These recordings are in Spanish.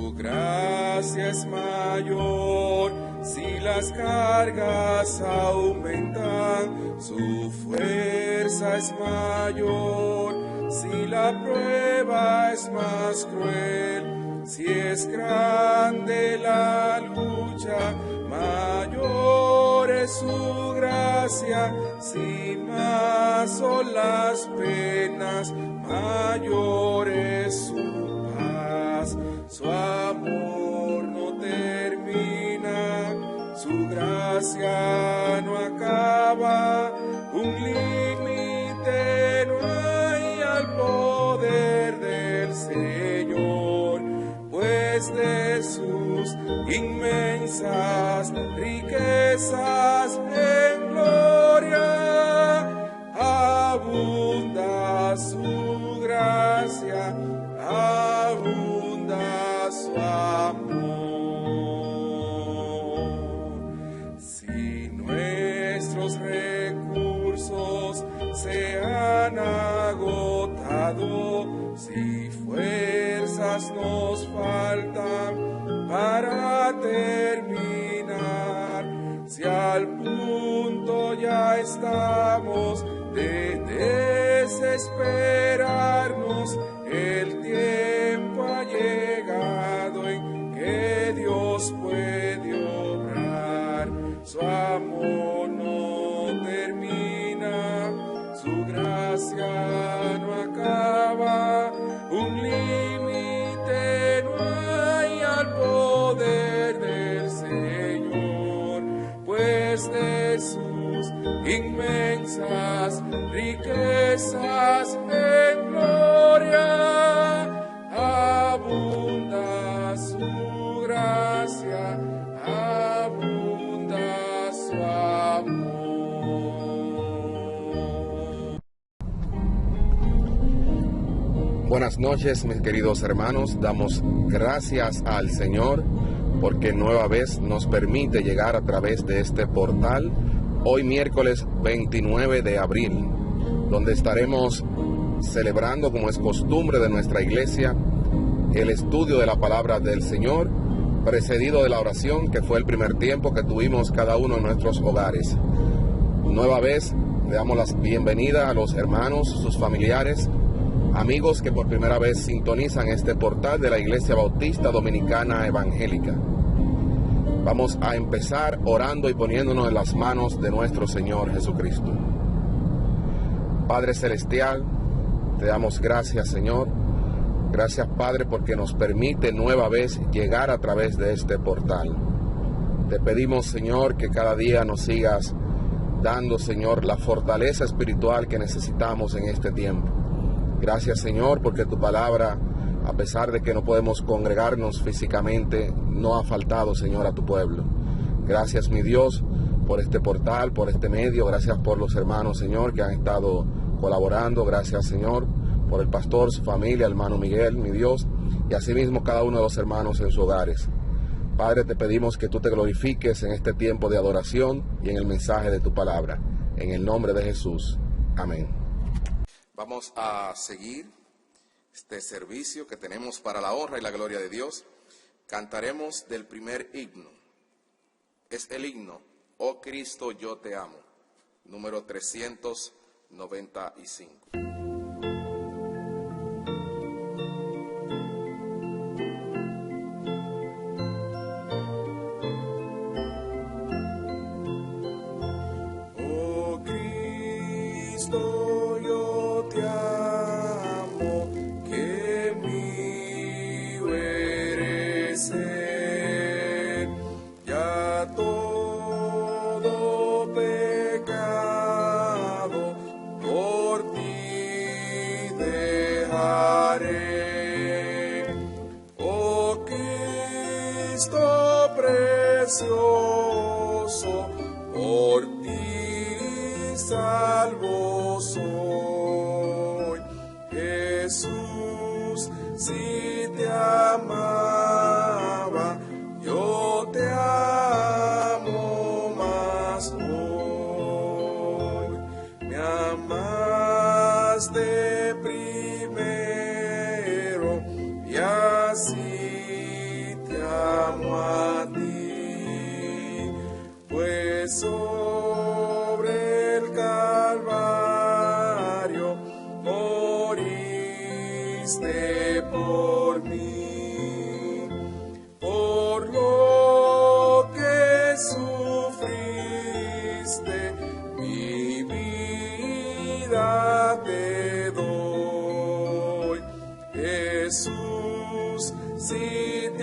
Su gracia es mayor, si las cargas aumentan, su fuerza es mayor, si la prueba es más cruel, si es grande la lucha, mayor es su gracia, si más son las penas, mayor es su paz. Su amor no termina, su gracia no acaba, un límite no hay al poder del Señor, pues de sus inmensas riquezas en gloria abunda su gracia, abunda su amor. Si nuestros recursos se han agotado, si fuerzas nos faltan para terminar, si al punto ya estamos de desesperarnos, el tiempo ha llegado en que Dios puede obrar. Su amor no termina, su gracia no acaba, un límite no hay al poder del Señor, pues de sus inmensas riquezas en gloria abunda su gracia, abunda su amor. Buenas noches, mis queridos hermanos. Damos gracias al Señor porque nueva vez nos permite llegar a través de este portal hoy miércoles 29 de abril, donde estaremos celebrando, como es costumbre de nuestra iglesia, el estudio de la palabra del Señor, precedido de la oración, que fue el primer tiempo que tuvimos cada uno en nuestros hogares. Nueva vez le damos la bienvenida a los hermanos, sus familiares, amigos que por primera vez sintonizan este portal de la Iglesia Bautista Dominicana Evangélica. Vamos a empezar orando y poniéndonos en las manos de nuestro Señor Jesucristo. Padre Celestial, te damos gracias, Señor. Gracias, Padre, porque nos permite nueva vez llegar a través de este portal. Te pedimos, Señor, que cada día nos sigas dando, Señor, la fortaleza espiritual que necesitamos en este tiempo. Gracias, Señor, porque tu palabra, a pesar de que no podemos congregarnos físicamente, no ha faltado, Señor, a tu pueblo. Gracias, mi Dios, por este portal, por este medio. Gracias por los hermanos, Señor, que han estado colaborando. Gracias, Señor, por el pastor, su familia, hermano Miguel, mi Dios, y asimismo cada uno de los hermanos en sus hogares. Padre, te pedimos que tú te glorifiques en este tiempo de adoración y en el mensaje de tu palabra. En el nombre de Jesús. Amén. Vamos a seguir este servicio que tenemos para la honra y la gloria de Dios. Cantaremos del primer himno. Es el himno Oh Cristo, yo te amo, número 395. Oh Cristo, yo te amo, que mío eres ser, ya todo pecado por ti dejaré. Oh Cristo precioso, por ti salvo soy. Jesús, si te amaba, yo te amo más hoy. Me amaste primero y así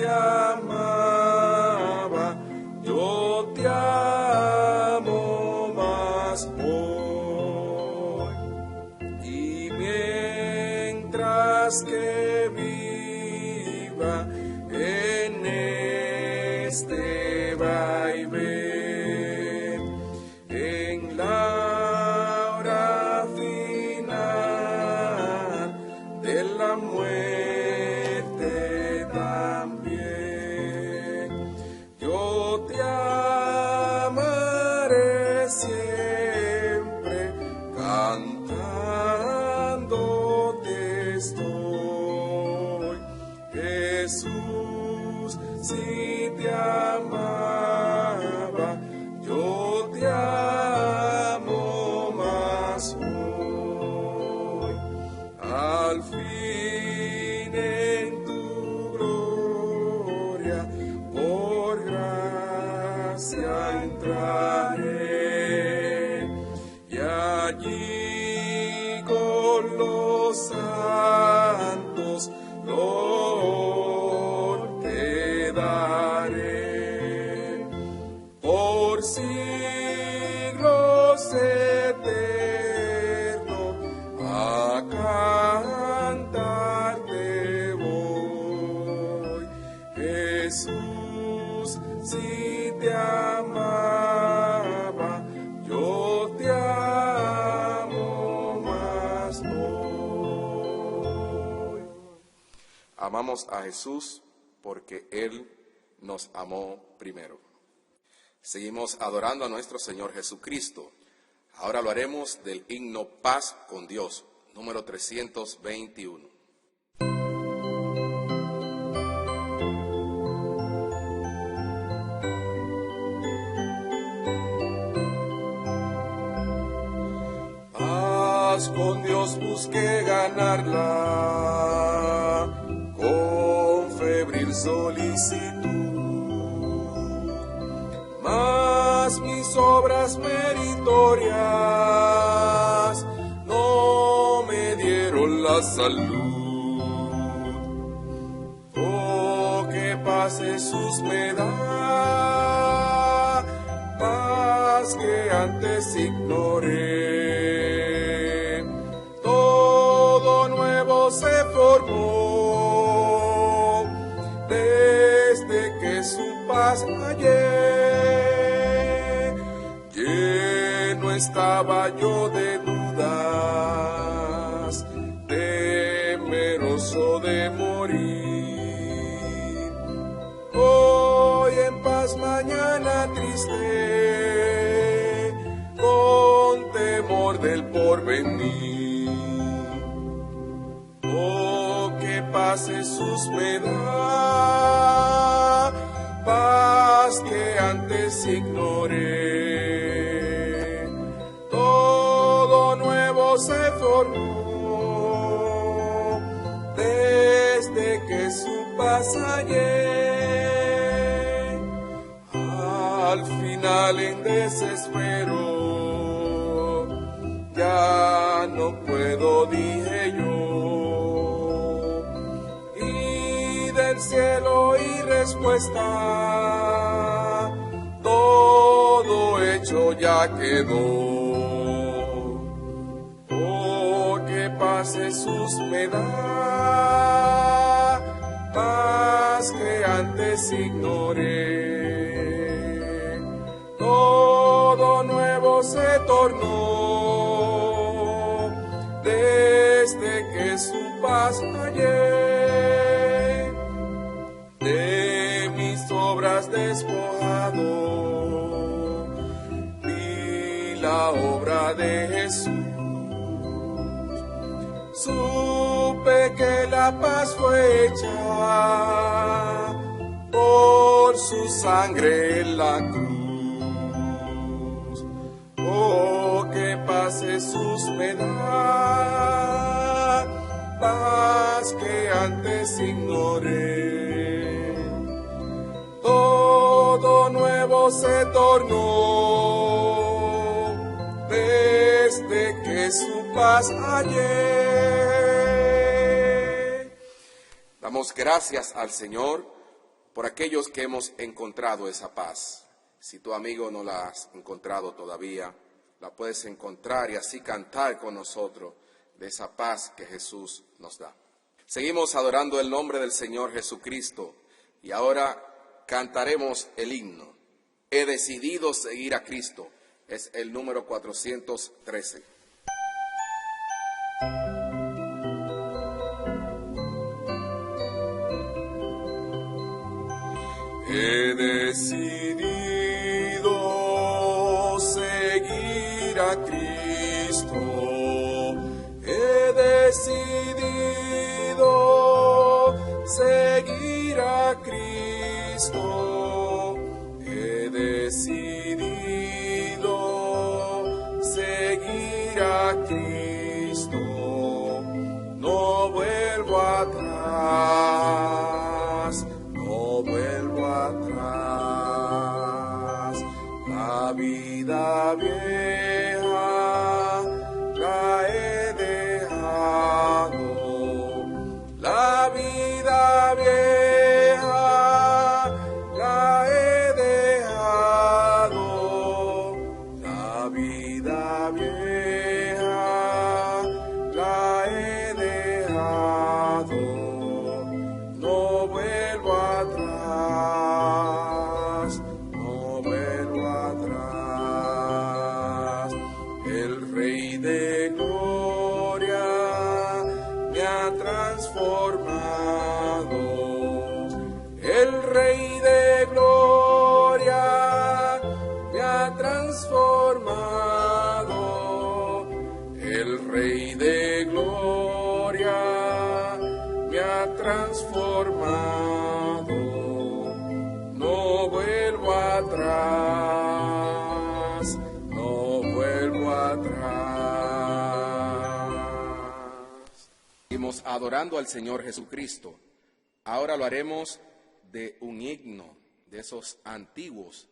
te amaba, yo te amo más hoy. Y mientras que viva en este vaivén, en la hora final de la muerte también, yo te amaré siempre, cantándote estoy, Jesús. Si te amaba, yo te amo más hoy. Al fin en tu gloria, por gracia entraré, y allí con los santos te daré por siglos eternos, a cantarte voy, Jesús. Si te amaba, yo te amo más hoy. Amamos a Jesús porque Él nos amó primero. Seguimos adorando a nuestro Señor Jesucristo. Ahora lo haremos del himno Paz con Dios, número 321. Paz con Dios busqué ganarla, con febril solicitud, mas mis obras meritorias no me dieron la salud. Oh, qué paz Jesús me da, paz que antes ignoré. Todo nuevo se formó desde que su paz hallé. Lleno estaba yo de dudas, temeroso de morir. Hoy en paz, mañana triste, con temor del porvenir. Oh, qué paz Jesús me da, paz que antes ignoré. Todo nuevo se formó desde que su paz hallé. Al final en desespero, ya no puedo, dije yo, y del cielo oí respuesta, todo hecho ya quedó. Oh, qué paz Jesús me da, paz que antes ignoré. Todo nuevo se tornó desde que su paz hallé. De mis obras despojado, vi la obra de Jesús. Supe que la paz fue hecha por su sangre en la cruz. Oh, qué paz Jesús me da, paz que antes ignoré. Todo nuevo se tornó desde que su paz hallé. Damos gracias al Señor por aquellos que hemos encontrado esa paz. Si tu amigo no la has encontrado todavía, la puedes encontrar y así cantar con nosotros de esa paz que Jesús nos da. Seguimos adorando el nombre del Señor Jesucristo y ahora cantaremos el himno. He decidido seguir a Cristo. Es el número 413. He decidido seguir a Cristo. He decidido seguir a Cristo. He decidido seguir a Cristo. No vuelvo atrás. No vuelvo atrás. La vida vieja la he dejado. La vida vieja la he dejado. La vida vieja la he dejado. No vuelvo atrás, no vuelvo atrás. El Rey de Gloria me ha transformado. El Rey de Gloria me ha transformado. El Rey de Gloria me ha transformado. No vuelvo atrás, no vuelvo atrás. Seguimos adorando al Señor Jesucristo. Ahora lo haremos de un himno, de esos antiguos,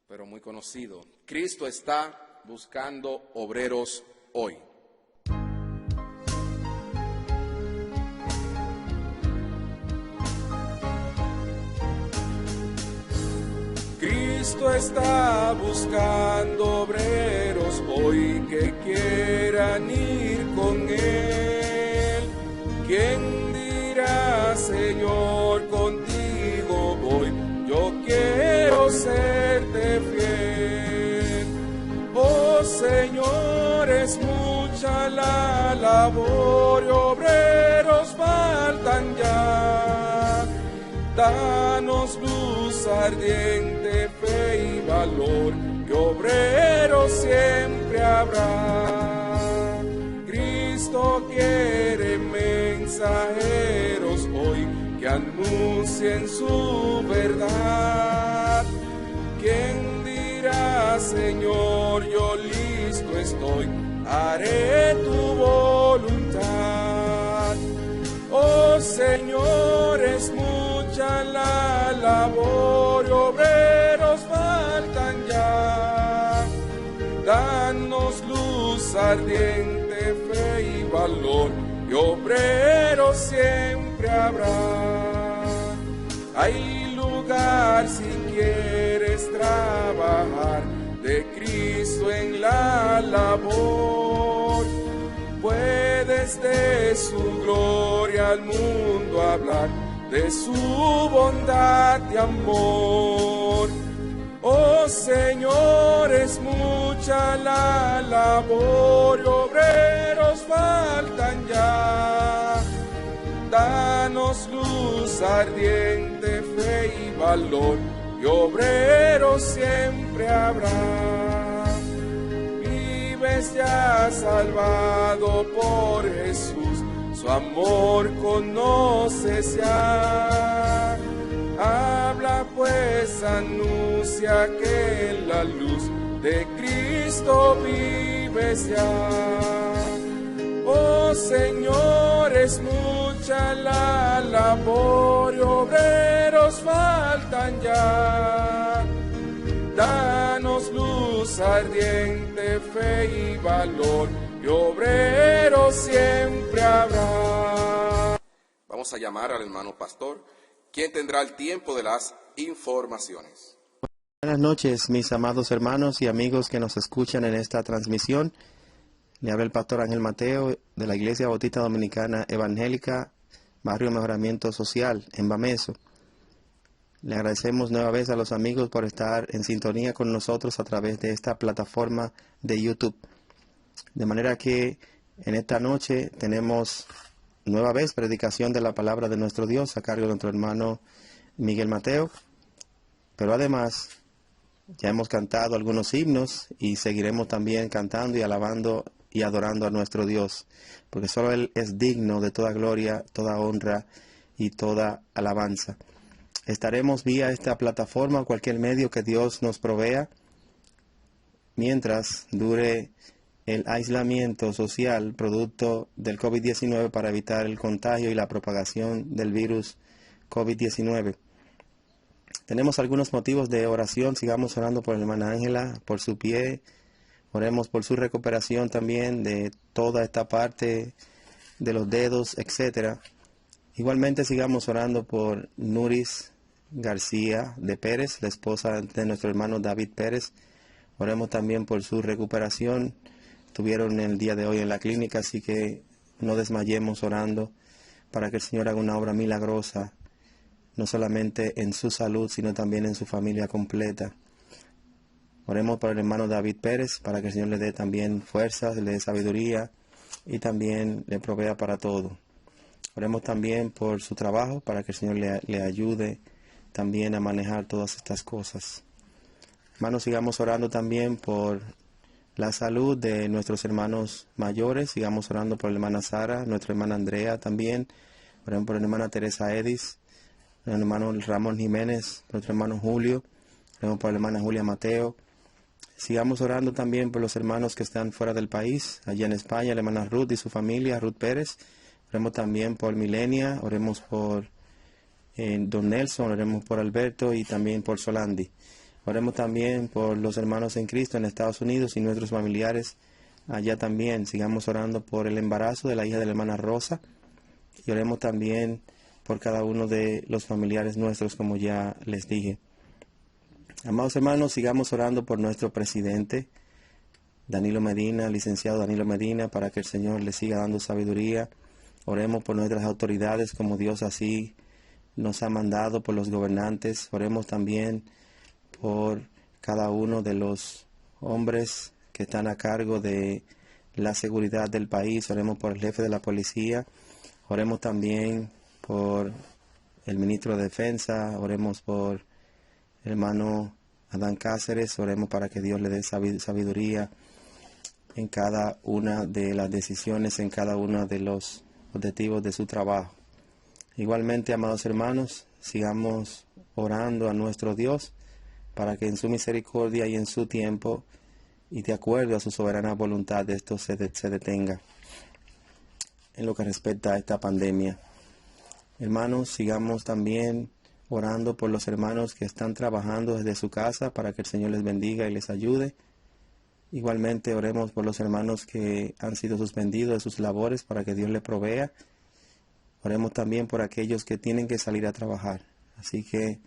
pero muy conocidos. Cristo está buscando obreros hoy. Cristo está buscando obreros hoy que quieran ir con Él. ¿Quién dirá, Señor, contigo voy? Yo quiero serte fiel. Oh Señor, es mucha la labor y obreros faltan ya. Danos luz ardiente, fe y valor, que obreros siempre habrá. Cristo quiere mensajeros hoy que anuncien su verdad. ¿Quién dirá, Señor, yo listo estoy, haré tu voluntad? Oh Señor, es mucha la labor, obreros faltan ya. Danos luz ardiente, fe y valor, y obreros siempre habrá. Hay lugar si quieres trabajar de Cristo en la labor. Puedes de su gloria al mundo hablar, de su bondad y amor. Oh Señor, es mucha la labor, obreros faltan ya. Danos luz ardiente, fe y valor, y obreros siempre habrá. Vives ya salvado por Jesús, su amor conoces ya. Habla pues, anuncia que en la luz de Cristo vives ya. Oh Señor, es mucha la labor y obreros faltan ya. Danos luz ardiente, fe y valor, y obreros siempre habrá. Vamos a llamar al hermano pastor, quien tendrá el tiempo de las informaciones. Buenas noches, mis amados hermanos y amigos que nos escuchan en esta transmisión. Le habla el pastor Ángel Mateo de la Iglesia Bautista Dominicana Evangélica, Barrio Mejoramiento Social, en Bameso. Le agradecemos nueva vez a los amigos por estar en sintonía con nosotros a través de esta plataforma de YouTube. De manera que en esta noche tenemos nueva vez predicación de la palabra de nuestro Dios a cargo de nuestro hermano Miguel Mateo. Pero además ya hemos cantado algunos himnos y seguiremos también cantando y alabando y adorando a nuestro Dios, porque solo Él es digno de toda gloria, toda honra y toda alabanza. Estaremos vía esta plataforma o cualquier medio que Dios nos provea mientras dure el aislamiento social producto del COVID-19 para evitar el contagio y la propagación del virus COVID-19. Tenemos algunos motivos de oración. Sigamos orando por la hermana Ángela, por su pie. Oremos por su recuperación también de toda esta parte de los dedos, etcétera. Igualmente sigamos orando por Nuris García de Pérez, la esposa de nuestro hermano David Pérez. Oremos también por su recuperación. Estuvieron el día de hoy en la clínica, así que no desmayemos orando para que el Señor haga una obra milagrosa, no solamente en su salud, sino también en su familia completa. Oremos por el hermano David Pérez, para que el Señor le dé también fuerzas, le dé sabiduría y también le provea para todo. Oremos también por su trabajo, para que el Señor le ayude también a manejar todas estas cosas. Hermanos, sigamos orando también por la salud de nuestros hermanos mayores. Sigamos orando por la hermana Sara, nuestra hermana Andrea también. Oremos por la hermana Teresa Edis, el hermano Ramón Jiménez, nuestro hermano Julio. Oremos por la hermana Julia Mateo. Sigamos orando también por los hermanos que están fuera del país, allá en España, la hermana Ruth y su familia, Ruth Pérez. Oremos también por Milenia, oremos por Don Nelson, oremos por Alberto y también por Solandi. Oremos también por los hermanos en Cristo en Estados Unidos y nuestros familiares allá también. Sigamos orando por el embarazo de la hija de la hermana Rosa. Y oremos también por cada uno de los familiares nuestros, como ya les dije. Amados hermanos, sigamos orando por nuestro presidente, Danilo Medina, licenciado Danilo Medina, para que el Señor le siga dando sabiduría. Oremos por nuestras autoridades, como Dios así nos ha mandado, por los gobernantes. Oremos también por cada uno de los hombres que están a cargo de la seguridad del país. Oremos por el jefe de la policía. Oremos también por el ministro de Defensa. Oremos por el hermano Adán Cáceres. Oremos para que Dios le dé sabiduría en cada una de las decisiones, en cada uno de los objetivos de su trabajo. Igualmente, amados hermanos, sigamos orando a nuestro Dios para que en su misericordia y en su tiempo y de acuerdo a su soberana voluntad esto se detenga en lo que respecta a esta pandemia. Hermanos, sigamos también orando por los hermanos que están trabajando desde su casa para que el Señor les bendiga y les ayude. Igualmente oremos por los hermanos que han sido suspendidos de sus labores para que Dios les provea. Oremos también por aquellos que tienen que salir a trabajar. Así que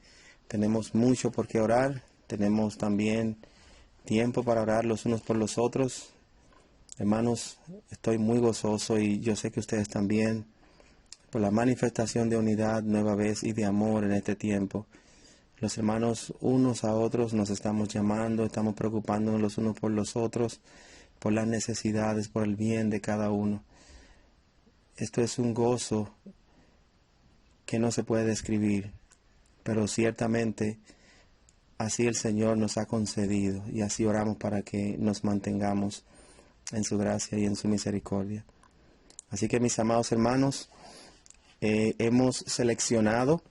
tenemos mucho por qué orar. Tenemos también tiempo para orar los unos por los otros. Hermanos, estoy muy gozoso y yo sé que ustedes también, por la manifestación de unidad nueva vez y de amor en este tiempo. Los hermanos unos a otros nos estamos llamando, estamos preocupándonos los unos por los otros, por las necesidades, por el bien de cada uno. Esto es un gozo que no se puede describir, pero ciertamente así el Señor nos ha concedido y así oramos para que nos mantengamos en su gracia y en su misericordia. Así que, mis amados hermanos, hemos seleccionado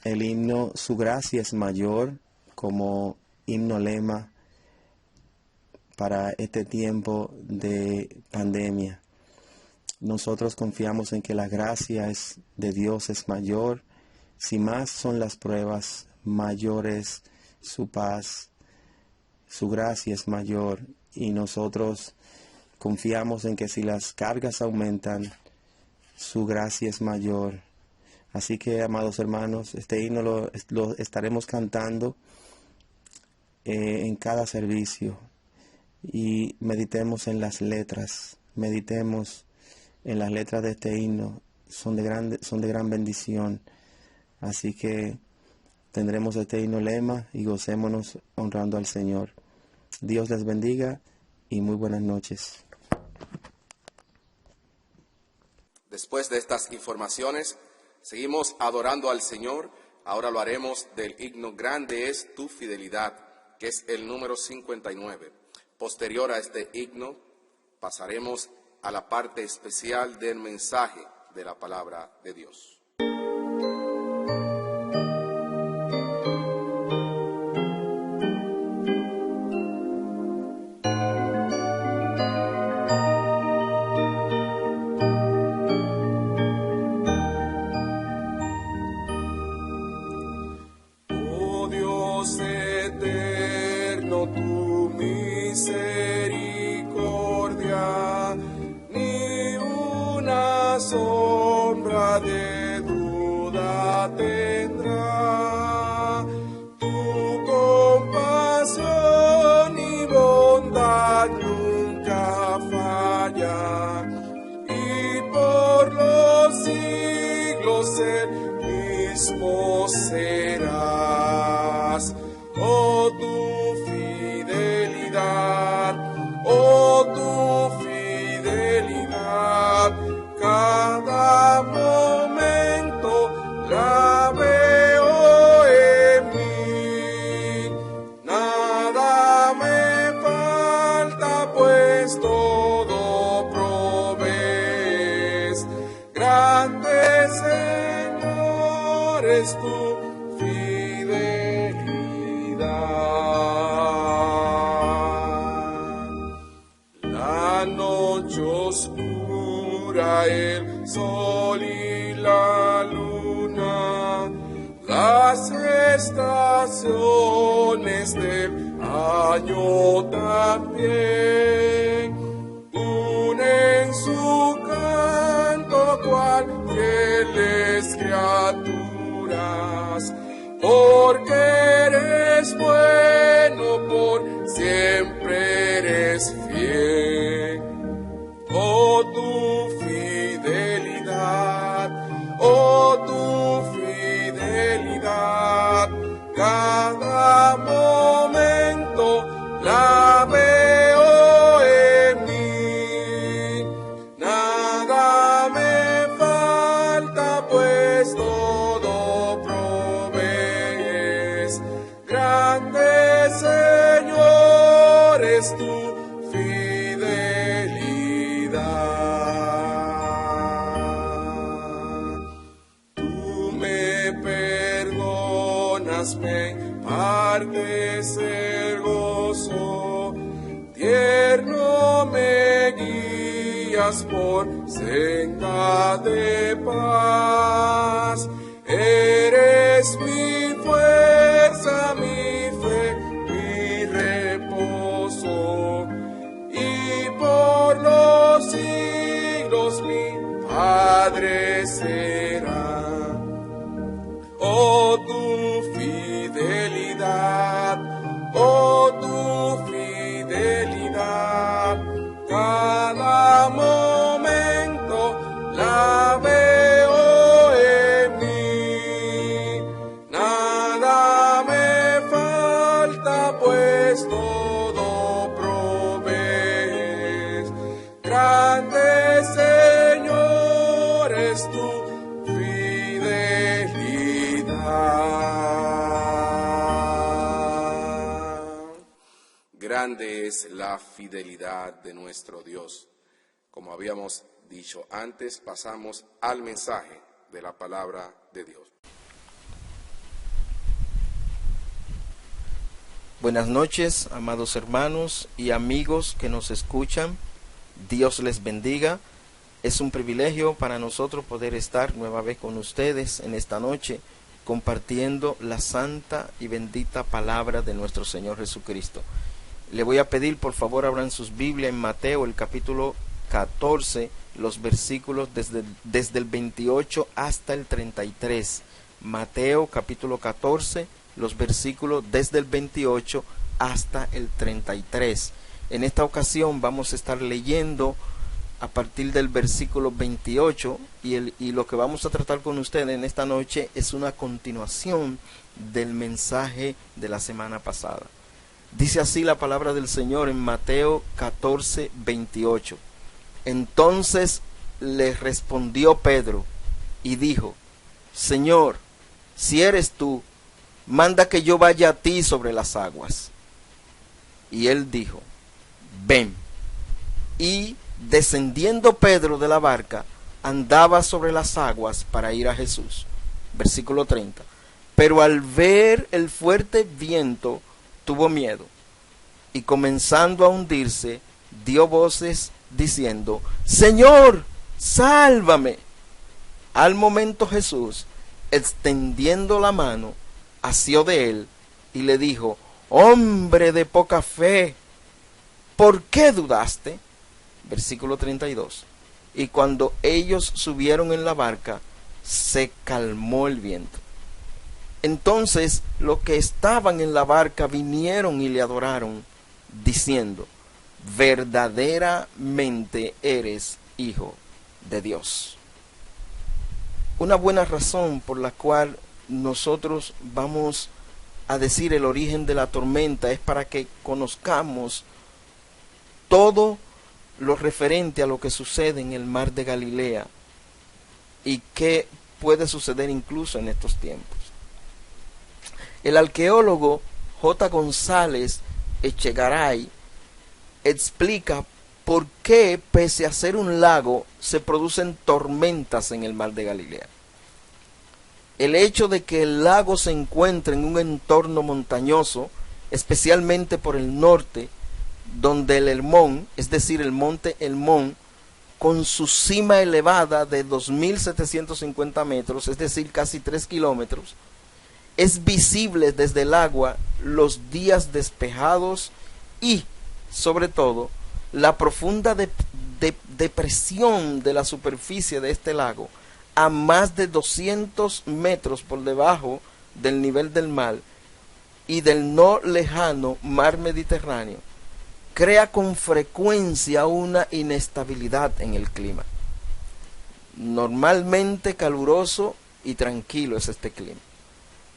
el himno Su gracia es mayor como himno lema para este tiempo de pandemia. Nosotros confiamos en que la gracia de Dios es mayor. Si más son las pruebas, mayor es su paz. Su gracia es mayor y nosotros confiamos en que si las cargas aumentan, su gracia es mayor. Así que, amados hermanos, este himno lo estaremos cantando en cada servicio, y meditemos en las letras, meditemos en las letras de este himno, son de gran bendición. Así que tendremos este himno lema y gocémonos honrando al Señor. Dios les bendiga y muy buenas noches. Después de estas informaciones, seguimos adorando al Señor. Ahora lo haremos del himno Grande es tu fidelidad, que es el número 59. Posterior a este himno, pasaremos a la parte especial del mensaje de la palabra de Dios. Oh Dios eterno, tu misericordia, ni una sombra de duda tendrá. Tu compasión y bondad nunca falla, y por los siglos el mismo serás. Oh tu fidelidad, oh tu fidelidad, cada momento la veo en mí. Nada me falta, pues todo provees. Grande Señor es tu fidelidad. La noche oscura, el sol y la luna, las estaciones del año también, unen su canto cual fieles criaturas, porque eres bueno, por siempre eres fiel. Oh tu fidelidad, oh tu fidelidad, cada momento la veo en mí. Nada me falta, pues todo provees. Grande Señor es tu fidelidad. Tú me perdonas, me impartes el gozo, tierno me guías por senda de paz. Eres mi fuerza, mi fe, mi reposo, y por los siglos mi Padre será. Oh tu fidelidad, oh tu fidelidad, cada momento la veo en mí. Nada me falta, pues todo provees. Grande Señor es tu fidelidad. Grande es la fidelidad de nuestro Dios. Como habíamos dicho antes, pasamos al mensaje de la palabra de Dios. Buenas noches, amados hermanos y amigos que nos escuchan. Dios les bendiga. Es un privilegio para nosotros poder estar nueva vez con ustedes en esta noche, compartiendo la santa y bendita palabra de nuestro Señor Jesucristo. Le voy a pedir, por favor, abran sus Biblias en Mateo, el capítulo 14, los versículos desde el 28 hasta el 33. Mateo capítulo 14, los versículos desde el 28 hasta el 33. En esta ocasión vamos a estar leyendo a partir del versículo 28 y lo que vamos a tratar con ustedes en esta noche es una continuación del mensaje de la semana pasada. Dice así la palabra del Señor en Mateo 14, 28. Entonces le respondió Pedro y dijo: Señor, si eres tú, manda que yo vaya a ti sobre las aguas. Y él dijo: ven. Y descendiendo Pedro de la barca, andaba sobre las aguas para ir a Jesús. Versículo 30. Pero al ver el fuerte viento, tuvo miedo, y comenzando a hundirse, dio voces diciendo: Señor, sálvame. Al momento Jesús, extendiendo la mano, asió de él y le dijo: Hombre de poca fe, ¿por qué dudaste? Versículo 32. Y cuando ellos subieron en la barca, se calmó el viento. Entonces los que estaban en la barca vinieron y le adoraron, diciendo: verdaderamente eres Hijo de Dios. Una buena razón por la cual nosotros vamos a decir el origen de la tormenta es para que conozcamos todo lo referente a lo que sucede en el mar de Galilea y qué puede suceder incluso en estos tiempos. El arqueólogo J. González Echegaray explica por qué, pese a ser un lago, se producen tormentas en el mar de Galilea. El hecho de que el lago se encuentre en un entorno montañoso, especialmente por el norte, donde el Hermón, es decir, el monte Hermón, con su cima elevada de 2.750 metros, es decir, casi 3 kilómetros, es visible desde el agua los días despejados y, sobre todo, la profunda depresión de la superficie de este lago a más de 200 metros por debajo del nivel del mar y del no lejano mar Mediterráneo, crea con frecuencia una inestabilidad en el clima. Normalmente caluroso y tranquilo es este clima,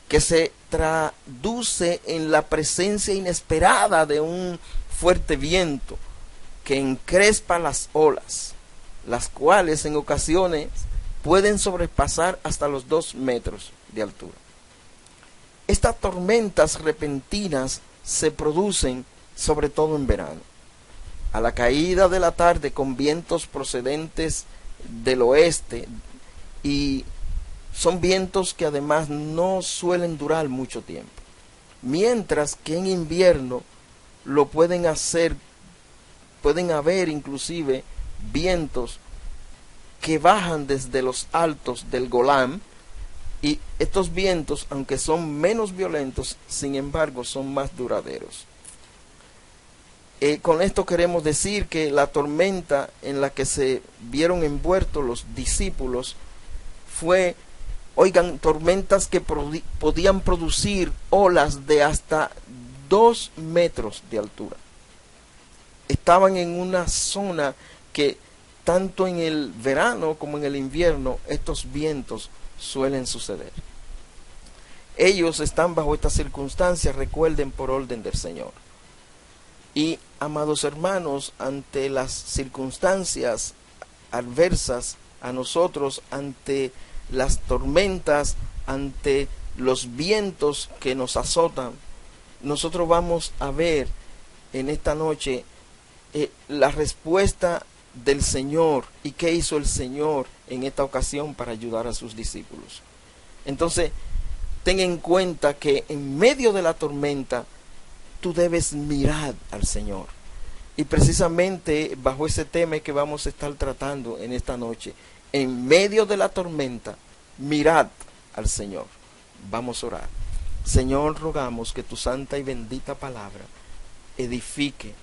que se traduce en la presencia inesperada de un fuerte viento que encrespa las olas, las cuales en ocasiones pueden sobrepasar hasta los 2 metros de altura. Estas tormentas repentinas se producen sobre todo en verano, a la caída de la tarde, con vientos procedentes del oeste, y son vientos que además no suelen durar mucho tiempo, mientras que en invierno lo pueden haber inclusive vientos que bajan desde los altos del Golán, y estos vientos, aunque son menos violentos, sin embargo son más duraderos. Con esto queremos decir que la tormenta en la que se vieron envueltos los discípulos fue, tormentas que podían producir olas de hasta 2 metros de altura. Estaban en una zona que tanto en el verano como en el invierno estos vientos suelen suceder. Ellos están bajo estas circunstancias, recuerden, por orden del Señor. Y, amados hermanos, ante las circunstancias adversas a nosotros, ante las tormentas, ante los vientos que nos azotan, nosotros vamos a ver en esta noche la respuesta del Señor y qué hizo el Señor en esta ocasión para ayudar a sus discípulos. Entonces, ten en cuenta que en medio de la tormenta tú debes mirar al Señor. Y precisamente bajo ese tema que vamos a estar tratando en esta noche, en medio de la tormenta, mirad al Señor. Vamos a orar. Señor, rogamos que tu santa y bendita palabra edifique,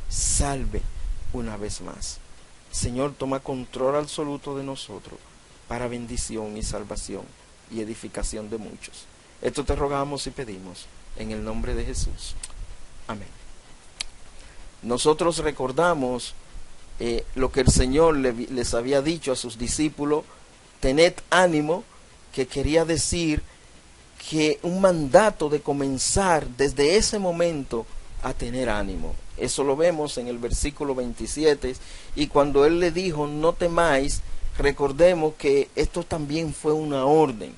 salve una vez más. Señor, toma control absoluto de nosotros para bendición y salvación y edificación de muchos. Esto te rogamos y pedimos en el nombre de Jesús. Amén. Nosotros recordamos lo que el Señor les había dicho a sus discípulos: tened ánimo, que quería decir que un mandato de comenzar desde ese momento a tener ánimo. Eso lo vemos en el versículo 27, y cuando Él le dijo no temáis, recordemos que esto también fue una orden,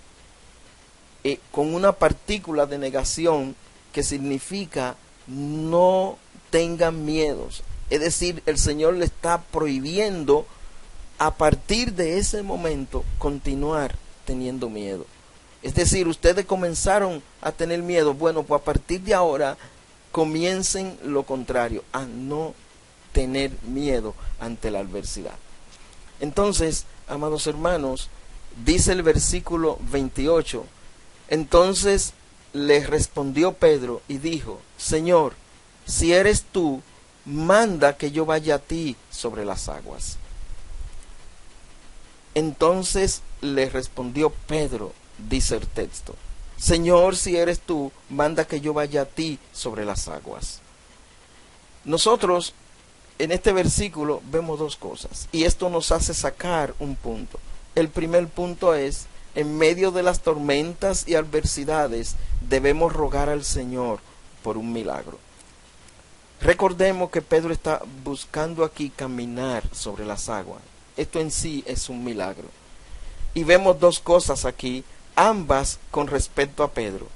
con una partícula de negación que significa no tengan miedos. Es decir, el Señor le está prohibiendo a partir de ese momento continuar teniendo miedo. Es decir, ustedes comenzaron a tener miedo, bueno, pues a partir de ahora comiencen lo contrario, a no tener miedo ante la adversidad. Entonces, amados hermanos, dice el versículo 28, entonces le respondió Pedro y dijo: Señor, si eres tú, manda que yo vaya a ti sobre las aguas. Entonces le respondió Pedro, dice el texto: Señor, si eres tú, manda que yo vaya a ti sobre las aguas. Nosotros en este versículo vemos dos cosas, y esto nos hace sacar un punto. El primer punto es: en medio de las tormentas y adversidades debemos rogar al Señor por un milagro. Recordemos que Pedro está buscando aquí caminar sobre las aguas. Esto en sí es un milagro. Y vemos dos cosas aquí, ambas con respecto a Pedro.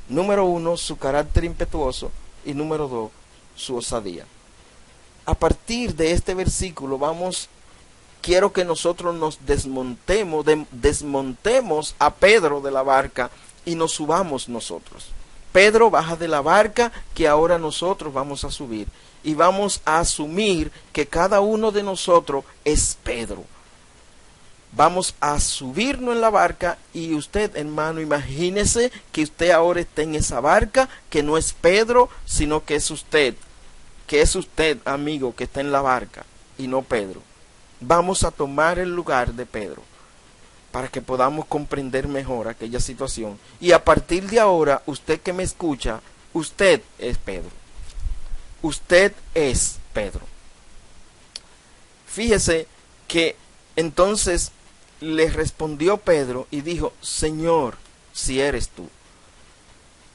Número uno, su carácter impetuoso, y número dos, su osadía. A partir de este versículo quiero que nosotros nos desmontemos a Pedro de la barca y nos subamos nosotros. Pedro baja de la barca, que ahora nosotros vamos a subir, y vamos a asumir que cada uno de nosotros es Pedro. Vamos a subirnos en la barca, y usted, hermano, imagínese que usted ahora está en esa barca, que no es Pedro, sino que es usted, amigo, que está en la barca, y no Pedro. Vamos a tomar el lugar de Pedro, para que podamos comprender mejor aquella situación. Y a partir de ahora, usted que me escucha, usted es Pedro. Usted es Pedro. Fíjese que entonces le respondió Pedro y dijo: Señor, si eres tú.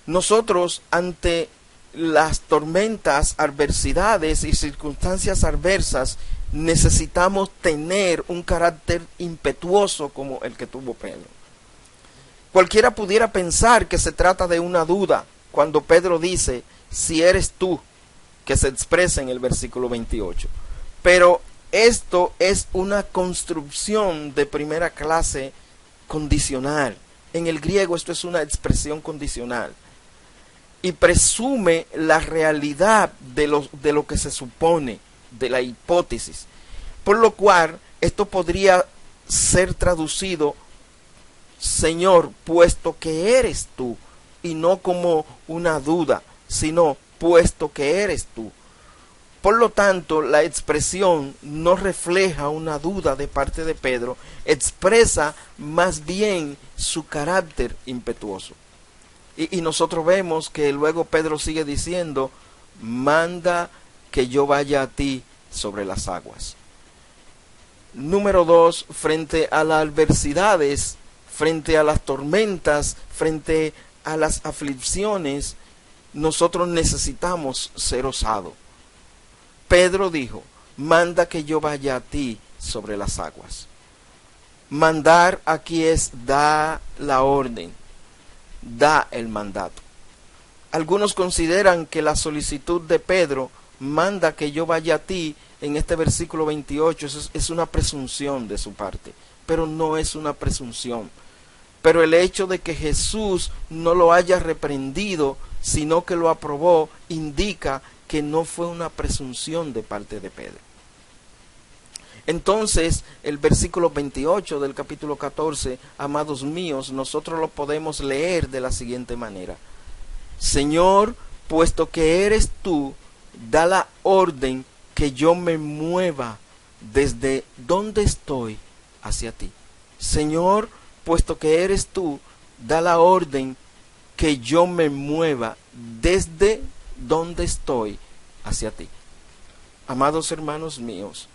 Nosotros, ante las tormentas, adversidades y circunstancias adversas, necesitamos tener un carácter impetuoso como el que tuvo Pedro. Cualquiera pudiera pensar que se trata de una duda cuando Pedro dice: si eres tú, que se expresa en el versículo 28. Pero esto es una construcción de primera clase condicional. En el griego esto es una expresión condicional y presume la realidad de lo que se supone, de la hipótesis, por lo cual esto podría ser traducido: Señor, puesto que eres tú, y no como una duda, sino puesto que eres tú. Por lo tanto, la expresión no refleja una duda de parte de Pedro, expresa más bien su carácter impetuoso. Y nosotros vemos que luego Pedro sigue diciendo: manda que yo vaya a ti sobre las aguas. Número dos, frente a las adversidades, frente a las tormentas, frente a las aflicciones, nosotros necesitamos ser osados. Pedro dijo: manda que yo vaya a ti sobre las aguas. Mandar aquí es dar la orden, da el mandato. Algunos consideran que la solicitud de Pedro, manda que yo vaya a ti, en este versículo 28, es una presunción de su parte, pero no es una presunción. Pero el hecho de que Jesús no lo haya reprendido, sino que lo aprobó, indica que no fue una presunción de parte de Pedro. Entonces, el versículo 28 del capítulo 14, amados míos, nosotros lo podemos leer de la siguiente manera: Señor, puesto que eres tú, da la orden que yo me mueva desde donde estoy hacia ti. Señor, puesto que eres tú, da la orden que yo me mueva desde donde estoy hacia ti. Amados hermanos míos,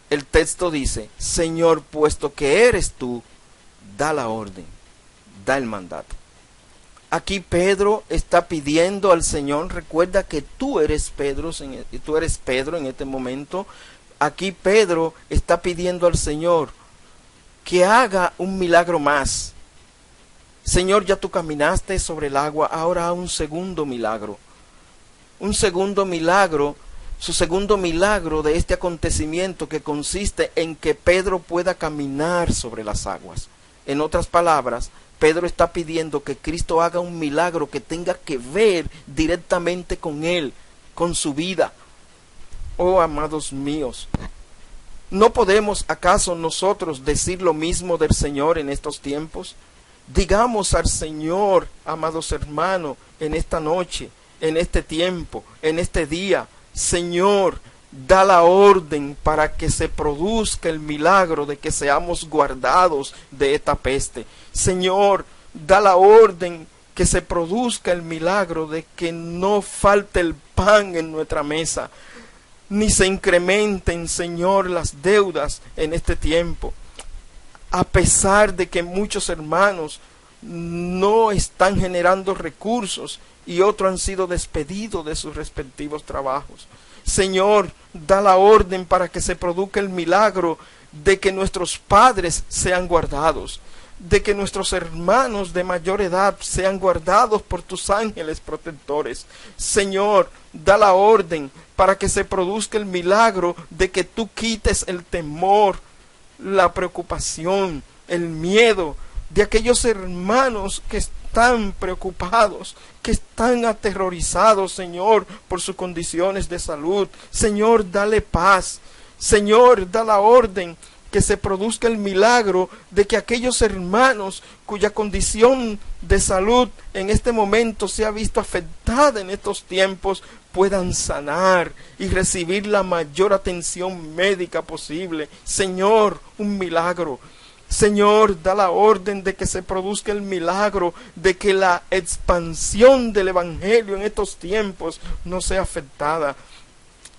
el texto dice, Señor, puesto que eres tú, da la orden, da el mandato. Aquí Pedro está pidiendo al Señor, recuerda que tú eres Pedro en este momento. Aquí Pedro está pidiendo al Señor que haga un milagro más. Señor, ya tú caminaste sobre el agua, ahora un segundo milagro. Un segundo milagro, su segundo milagro de este acontecimiento que consiste en que Pedro pueda caminar sobre las aguas. En otras palabras, Pedro está pidiendo que Cristo haga un milagro que tenga que ver directamente con él, con su vida. Oh, amados míos, ¿no podemos acaso nosotros decir lo mismo del Señor en estos tiempos? Digamos al Señor, amados hermanos, en esta noche, en este tiempo, en este día, Señor, da la orden para que se produzca el milagro de que seamos guardados de esta peste. Señor, da la orden que se produzca el milagro de que no falte el pan en nuestra mesa, ni se incrementen, Señor, las deudas en este tiempo. A pesar de que muchos hermanos no están generando recursos y otros han sido despedidos de sus respectivos trabajos. Señor, da la orden para que se produzca el milagro de que nuestros padres sean guardados, de que nuestros hermanos de mayor edad sean guardados por tus ángeles protectores. Señor, da la orden para que se produzca el milagro de que tú quites el temor, la preocupación, el miedo de aquellos hermanos que están preocupados, que están aterrorizados, Señor, por sus condiciones de salud. Señor, dale paz. Señor, da la orden que se produzca el milagro de que aquellos hermanos cuya condición de salud en este momento se ha visto afectada en estos tiempos puedan sanar y recibir la mayor atención médica posible. Señor, un milagro. Señor, da la orden de que se produzca el milagro de que la expansión del Evangelio en estos tiempos no sea afectada.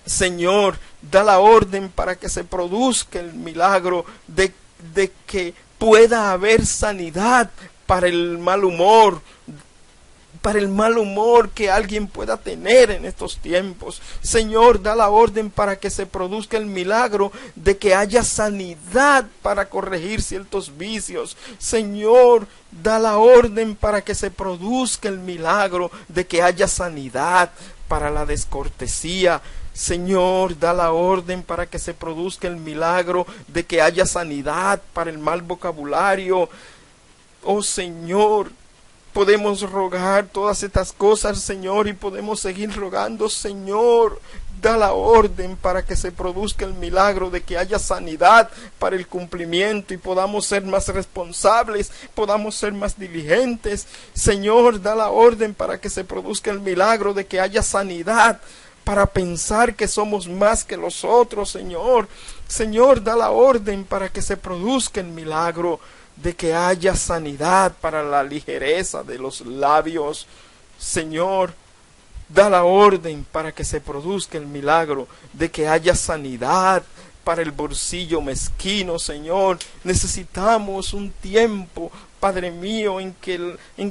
Señor, da la orden para que se produzca el milagro de que pueda haber sanidad para el mal humor, que alguien pueda tener en estos tiempos. Señor, da la orden para que se produzca el milagro de que haya sanidad para corregir ciertos vicios. Señor, da la orden para que se produzca el milagro de que haya sanidad para la descortesía. Señor, da la orden para que se produzca el milagro de que haya sanidad para el mal vocabulario. Oh Señor, podemos rogar todas estas cosas, Señor, y podemos seguir rogando. Señor, da la orden para que se produzca el milagro de que haya sanidad para el cumplimiento y podamos ser más responsables, podamos ser más diligentes. Señor, da la orden para que se produzca el milagro de que haya sanidad para pensar que somos más que los otros, Señor. Señor, da la orden para que se produzca el milagro de que haya sanidad para la ligereza de los labios. Señor, da la orden para que se produzca el milagro de que haya sanidad para el bolsillo mezquino. Señor, necesitamos un tiempo, Padre mío, en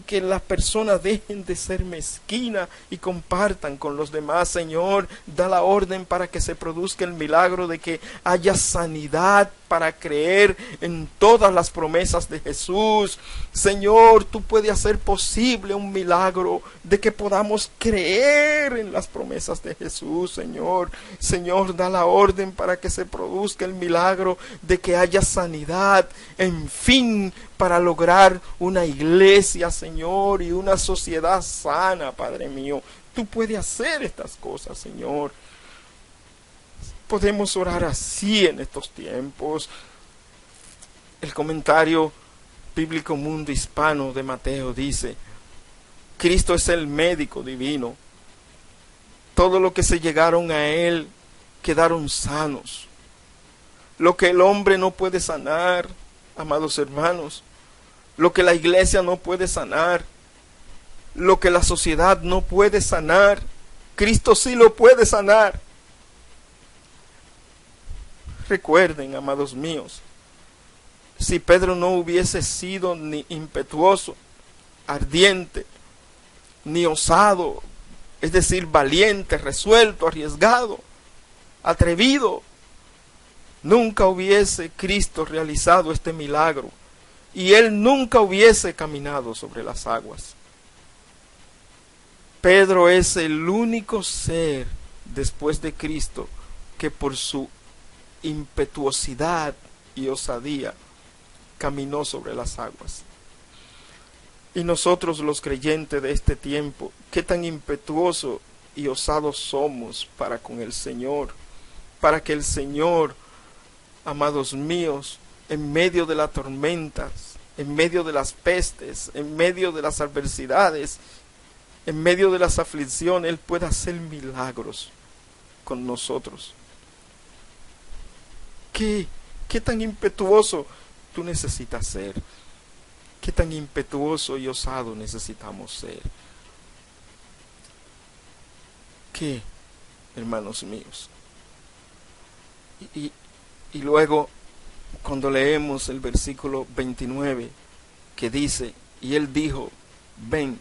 que las personas dejen de ser mezquinas y compartan con los demás. Señor, da la orden para que se produzca el milagro de que haya sanidad para creer en todas las promesas de Jesús. Señor, tú puedes hacer posible un milagro de que podamos creer en las promesas de Jesús, Señor. Señor, da la orden para que se produzca el milagro de que haya sanidad, en fin, para lograr una iglesia, Señor, y una sociedad sana, Padre mío. Tú puedes hacer estas cosas, Señor. Podemos orar así en estos tiempos. El comentario bíblico Mundo Hispano de Mateo dice: Cristo es el médico divino. Todo lo que se llegaron a Él quedaron sanos. Lo que el hombre no puede sanar, amados hermanos, lo que la iglesia no puede sanar, lo que la sociedad no puede sanar, Cristo sí lo puede sanar. Recuerden, amados míos, si Pedro no hubiese sido ni impetuoso, ardiente, ni osado, es decir, valiente, resuelto, arriesgado, atrevido, nunca hubiese Cristo realizado este milagro y él nunca hubiese caminado sobre las aguas. Pedro es el único ser después de Cristo que por su impetuosidad y osadía caminó sobre las aguas. Y nosotros los creyentes de este tiempo, qué tan impetuosos y osados somos para con el Señor, para que el Señor, amados míos, en medio de las tormentas, en medio de las pestes, en medio de las adversidades, en medio de las aflicciones, Él pueda hacer milagros con nosotros. ¿Qué tan impetuoso tú necesitas ser? ¿Qué tan impetuoso y osado necesitamos ser? ¿Qué, hermanos míos? Y luego, cuando leemos el versículo 29, que dice, y él dijo, ven,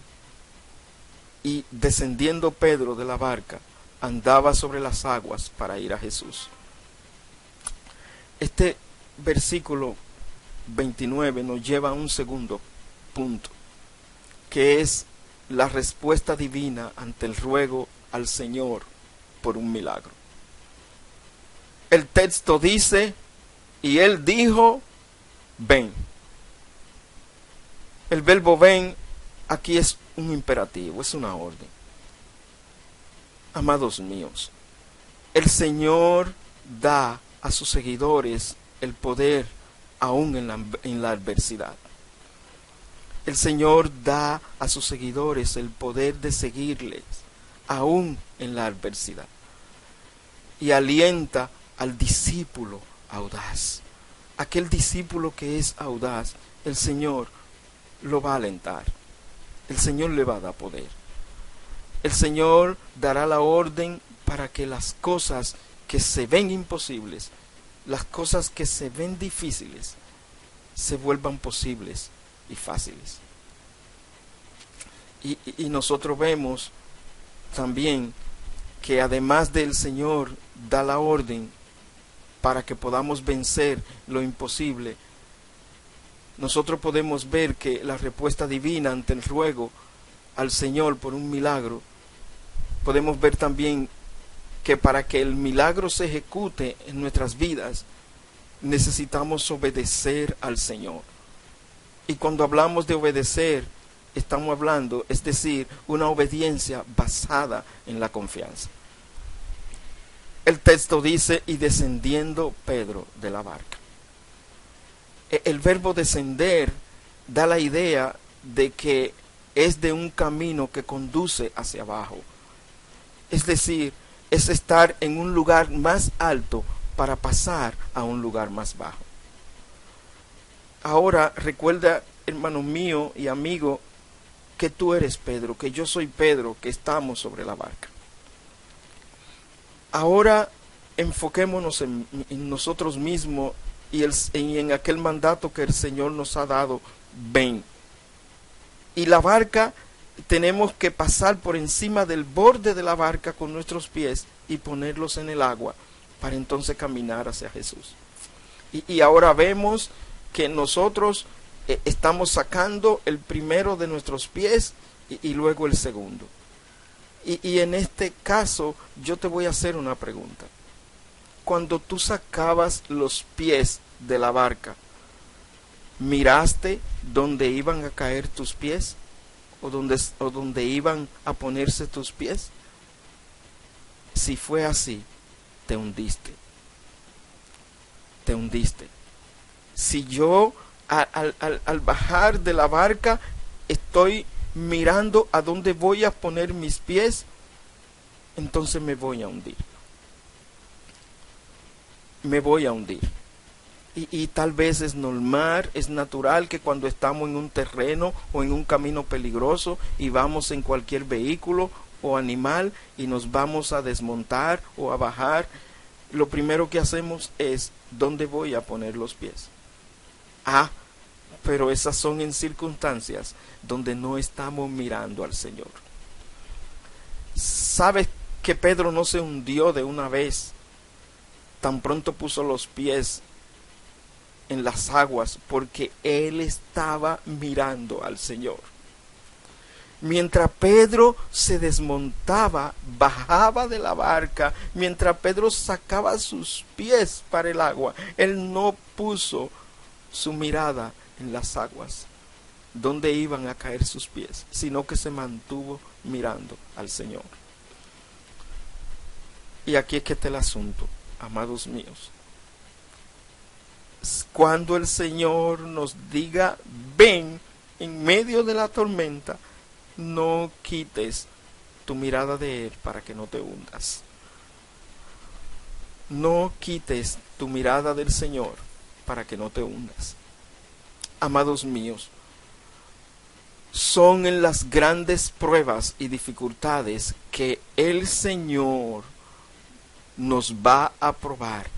y descendiendo Pedro de la barca, andaba sobre las aguas para ir a Jesús. Este versículo 29 nos lleva a un segundo punto, que es la respuesta divina ante el ruego al Señor por un milagro. El texto dice, y él dijo, ven. El verbo ven aquí es un imperativo, es una orden. Amados míos, el Señor da a sus seguidores el poder aún en la adversidad. El Señor da a sus seguidores el poder de seguirles aún en la adversidad. Y alienta al discípulo audaz. Aquel discípulo que es audaz, el Señor lo va a alentar. El Señor le va a dar poder. El Señor dará la orden para que las cosas que se ven imposibles, las cosas que se ven difíciles, se vuelvan posibles y fáciles. Y nosotros vemos también que además del Señor da la orden para que podamos vencer lo imposible, nosotros podemos ver que la respuesta divina ante el ruego al Señor por un milagro, podemos ver también que para que el milagro se ejecute en nuestras vidas, necesitamos obedecer al Señor. Y cuando hablamos de obedecer, estamos hablando, es decir, una obediencia basada en la confianza. El texto dice, y descendiendo Pedro de la barca. El verbo descender da la idea de que es de un camino que conduce hacia abajo. Es decir, es estar en un lugar más alto para pasar a un lugar más bajo. Ahora recuerda, hermano mío y amigo, que tú eres Pedro, que yo soy Pedro, que estamos sobre la barca. Ahora enfoquémonos en nosotros mismos y en aquel mandato que el Señor nos ha dado, ven. Y la barca, tenemos que pasar por encima del borde de la barca con nuestros pies y ponerlos en el agua para entonces caminar hacia Jesús. Y ahora vemos que nosotros estamos sacando el primero de nuestros pies y luego el segundo. Y en este caso yo te voy a hacer una pregunta. Cuando tú sacabas los pies de la barca, ¿miraste dónde iban a caer tus pies? ¿O dónde iban a ponerse tus pies? Si fue así, te hundiste. Te hundiste. Si yo al bajar de la barca estoy mirando a dónde voy a poner mis pies, entonces me voy a hundir. me voy a hundir. Y tal vez es normal, es natural que cuando estamos en un terreno o en un camino peligroso y vamos en cualquier vehículo o animal y nos vamos a desmontar o a bajar, lo primero que hacemos es, ¿dónde voy a poner los pies? Pero esas son en circunstancias donde no estamos mirando al Señor. ¿Sabes que Pedro no se hundió de una vez? Tan pronto puso los pies en las aguas, porque él estaba mirando al Señor. Mientras Pedro se desmontaba, bajaba de la barca, mientras Pedro sacaba sus pies para el agua, él no puso su mirada en las aguas donde iban a caer sus pies, sino que se mantuvo mirando al Señor. Y aquí es que está el asunto, amados míos. Cuando el Señor nos diga ven en medio de la tormenta, no quites tu mirada de Él para que no te hundas. No quites tu mirada del Señor para que no te hundas. Amados míos, son en las grandes pruebas y dificultades que el Señor nos va a probar.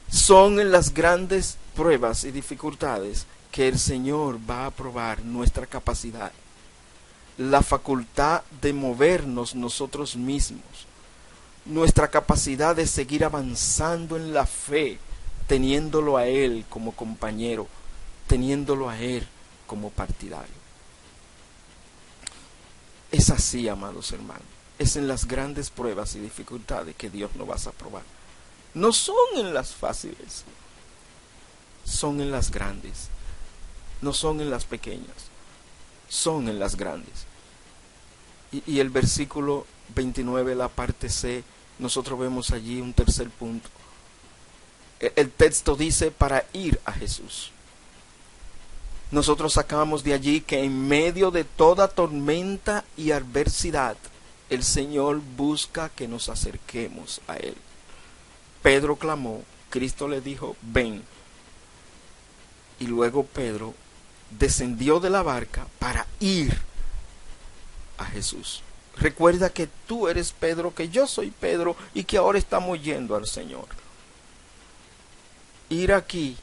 Son en las grandes pruebas y dificultades que el Señor va a probar nuestra capacidad, la facultad de movernos nosotros mismos, nuestra capacidad de seguir avanzando en la fe, teniéndolo a Él como compañero, teniéndolo a Él como partidario. Es así, amados hermanos. Es en las grandes pruebas y dificultades que Dios nos va a probar. No son en las fáciles, son en las grandes. No son en las pequeñas, son en las grandes. Y el versículo 29, la parte C, nosotros vemos allí un tercer punto. El texto dice para ir a Jesús. Nosotros sacamos de allí que en medio de toda tormenta y adversidad, el Señor busca que nos acerquemos a Él. Pedro clamó, Cristo le dijo, ven. Y luego Pedro descendió de la barca para ir a Jesús. Recuerda que tú eres Pedro, que yo soy Pedro y que ahora estamos yendo al Señor. Ir aquí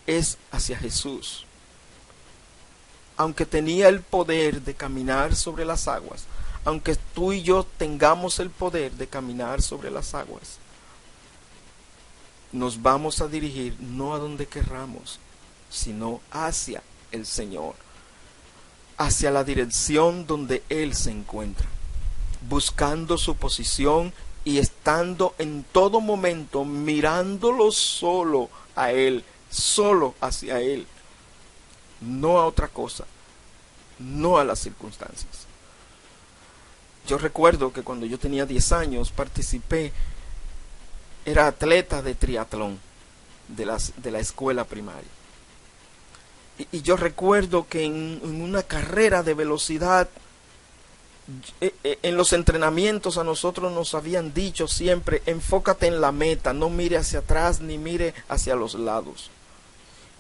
es hacia Jesús. Aunque tenía el poder de caminar sobre las aguas, aunque tú y yo tengamos el poder de caminar sobre las aguas, nos vamos a dirigir no a donde querramos, sino hacia el Señor, hacia la dirección donde Él se encuentra, buscando su posición y estando en todo momento mirándolo solo a Él, solo hacia Él, no a otra cosa, no a las circunstancias. Yo recuerdo que cuando yo tenía 10 años era atleta de triatlón de la escuela primaria. Y yo recuerdo que en una carrera de velocidad, en los entrenamientos a nosotros nos habían dicho siempre, enfócate en la meta, no mire hacia atrás ni mire hacia los lados.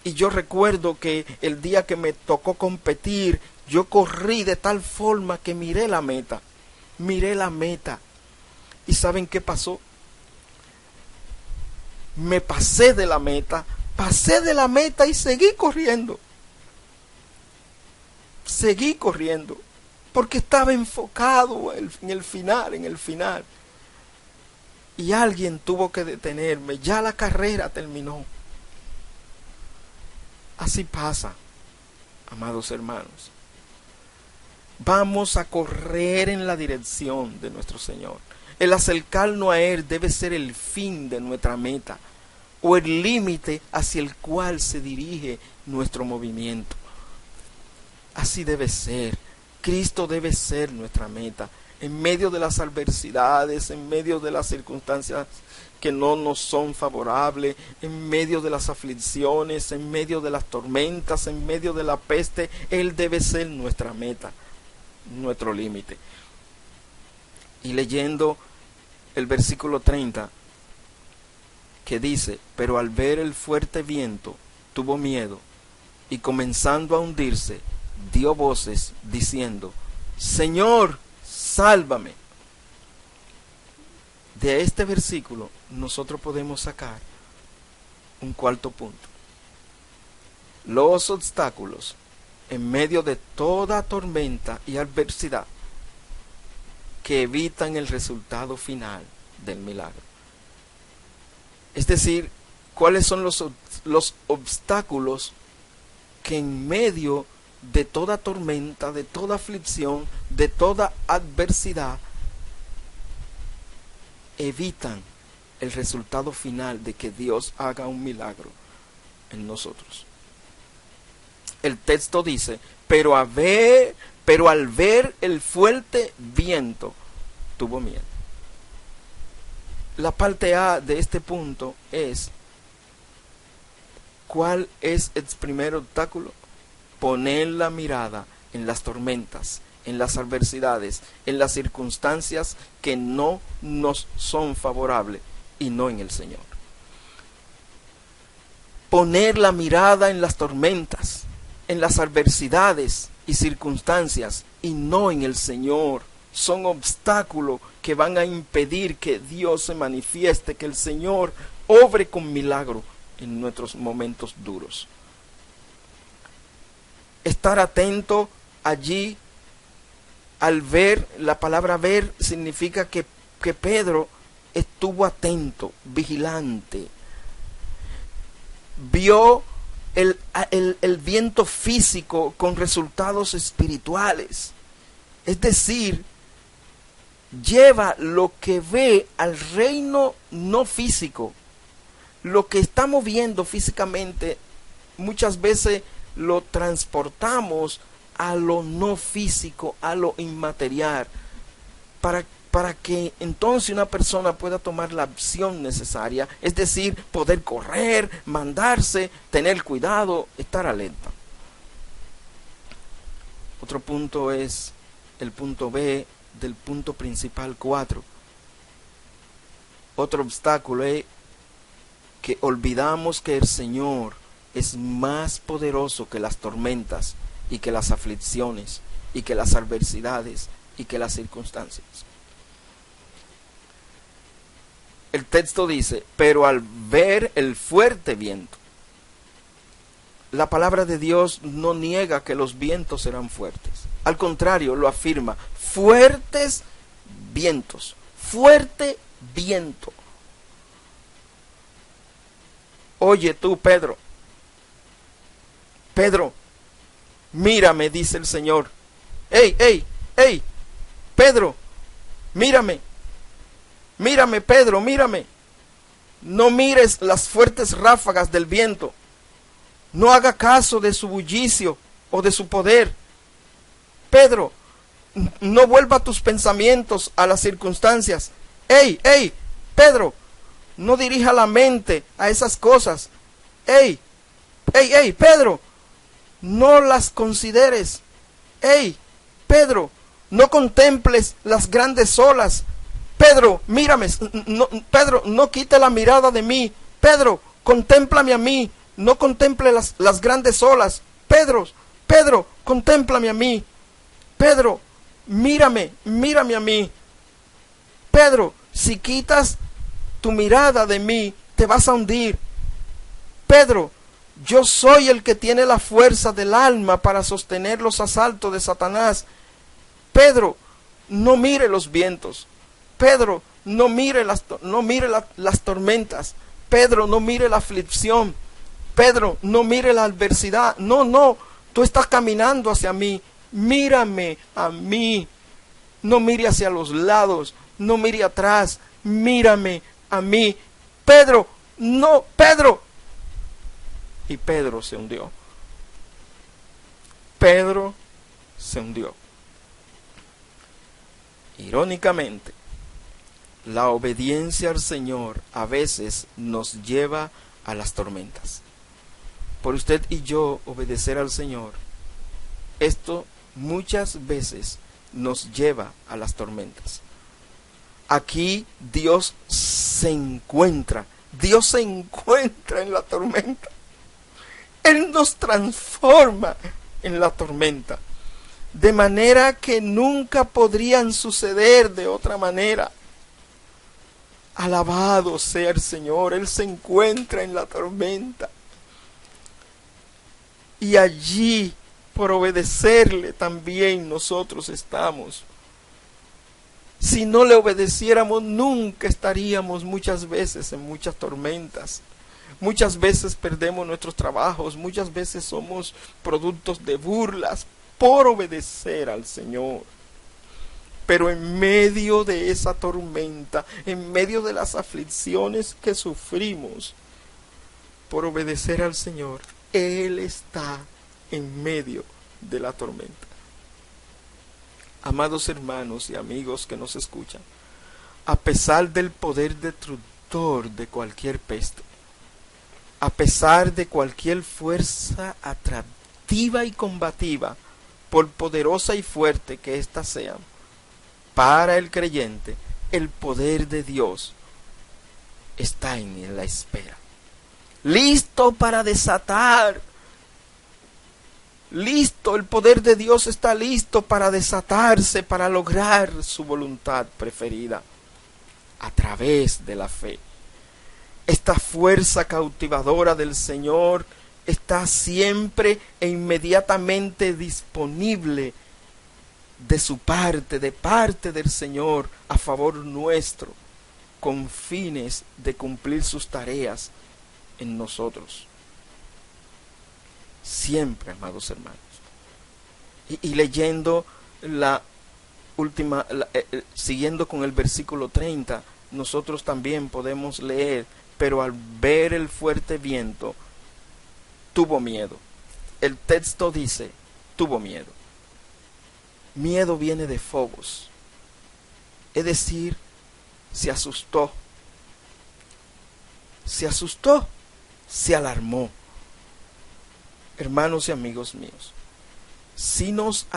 Y yo recuerdo que el día que me tocó competir, yo corrí de tal forma que miré la meta. ¿Y saben qué pasó? Me pasé de la meta y seguí corriendo. Porque estaba enfocado en el final. Y alguien tuvo que detenerme. Ya la carrera terminó. Así pasa, amados hermanos. Vamos a correr en la dirección de nuestro Señor. El acercarnos a Él debe ser el fin de nuestra meta o el límite hacia el cual se dirige nuestro movimiento. Así debe ser. Cristo debe ser nuestra meta. En medio de las adversidades, en medio de las circunstancias que no nos son favorables, en medio de las aflicciones, en medio de las tormentas, en medio de la peste, Él debe ser nuestra meta, nuestro límite. Y leyendo el versículo 30, que dice: pero al ver el fuerte viento, tuvo miedo, y comenzando a hundirse, dio voces diciendo: Señor, sálvame. De este versículo nosotros podemos sacar un cuarto punto. Los obstáculos en medio de toda tormenta y adversidad que evitan el resultado final del milagro. Es decir, ¿cuáles son los obstáculos que en medio de toda tormenta, de toda aflicción, de toda adversidad, evitan el resultado final de que Dios haga un milagro en nosotros? El texto dice: pero al ver el fuerte viento, tuvo miedo. La parte A de este punto es: ¿cuál es el primer obstáculo? Poner la mirada en las tormentas, en las adversidades, en las circunstancias que no nos son favorables y no en el Señor. Poner la mirada en las tormentas, en las adversidades y circunstancias y no en el Señor. Son obstáculos que van a impedir que Dios se manifieste, que el Señor obre con milagro en nuestros momentos duros. Estar atento allí, al ver, la palabra ver significa que Pedro estuvo atento, vigilante. Vio el viento físico con resultados espirituales. Es decir, lleva lo que ve al reino no físico. Lo que estamos viendo físicamente muchas veces lo transportamos a lo no físico, a lo inmaterial, para que entonces una persona pueda tomar la acción necesaria, es decir, poder correr, mandarse, tener cuidado, estar alerta. Otro punto es el punto B del punto principal 4. Otro obstáculo es que olvidamos que el Señor es más poderoso que las tormentas y que las aflicciones y que las adversidades y que las circunstancias. El texto dice: pero al ver el fuerte viento. La palabra de Dios no niega que los vientos serán fuertes. Al contrario, lo afirma: fuertes vientos, fuerte viento. Oye tú, Pedro, mírame, dice el Señor. ¡Ey, Pedro, mírame! Mírame, Pedro, mírame. No mires las fuertes ráfagas del viento. No haga caso de su bullicio o de su poder. Pedro, no vuelva tus pensamientos a las circunstancias. ¡Ey, Pedro! No dirija la mente a esas cosas. ¡Ey, Pedro! No las consideres. ¡Ey, Pedro! No contemples las grandes olas. Pedro, mírame. Pedro, no quite la mirada de mí. Pedro, contémplame a mí. No contemple las grandes olas. Pedro, contémplame a mí. Pedro, mírame a mí. Pedro, si quitas tu mirada de mí, te vas a hundir. Pedro, yo soy el que tiene la fuerza del alma para sostener los asaltos de Satanás. Pedro, no mire los vientos. Pedro, no mire las tormentas. Pedro, no mire la aflicción. Pedro, no mire la adversidad. No, tú estás caminando hacia mí. Mírame a mí. No mire hacia los lados. No mire atrás. Mírame a mí. Pedro, no, Pedro. Y Pedro se hundió. Pedro se hundió. Irónicamente, la obediencia al Señor a veces nos lleva a las tormentas. Por usted y yo obedecer al Señor, esto muchas veces nos lleva a las tormentas. Aquí Dios se encuentra Dios se encuentra en la tormenta. Él nos transforma en la tormenta, de manera que nunca podrían suceder de otra manera. Alabado sea el Señor, Él se encuentra en la tormenta. Y allí, por obedecerle, también nosotros estamos. Si no le obedeciéramos, nunca estaríamos muchas veces en muchas tormentas. Muchas veces perdemos nuestros trabajos, muchas veces somos productos de burlas por obedecer al Señor. Pero en medio de esa tormenta, en medio de las aflicciones que sufrimos por obedecer al Señor, Él está en medio de la tormenta. Amados hermanos y amigos que nos escuchan, a pesar del poder destructor de cualquier peste, a pesar de cualquier fuerza atractiva y combativa, por poderosa y fuerte que ésta sea, para el creyente, el poder de Dios está en la espera, listo para desatar. Listo, el poder de Dios está listo para desatarse, para lograr su voluntad preferida a través de la fe. Esta fuerza cautivadora del Señor está siempre e inmediatamente disponible de su parte, de parte del Señor, a favor nuestro, con fines de cumplir sus tareas en nosotros. Siempre, amados hermanos. Y leyendo la última, siguiendo con el versículo 30, nosotros también podemos leer: pero al ver el fuerte viento, tuvo miedo. El texto dice, tuvo miedo. Miedo viene de phobos, es decir, se asustó, se alarmó. Hermanos y amigos míos, si nos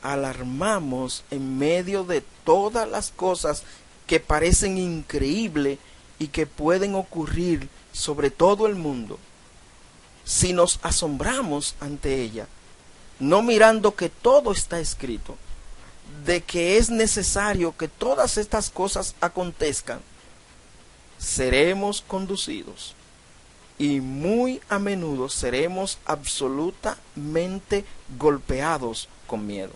alarmamos en medio de todas las cosas que parecen increíbles y que pueden ocurrir sobre todo el mundo, si nos asombramos ante ella, no mirando que todo está escrito, de que es necesario que todas estas cosas acontezcan, seremos conducidos y muy a menudo seremos absolutamente golpeados con miedo.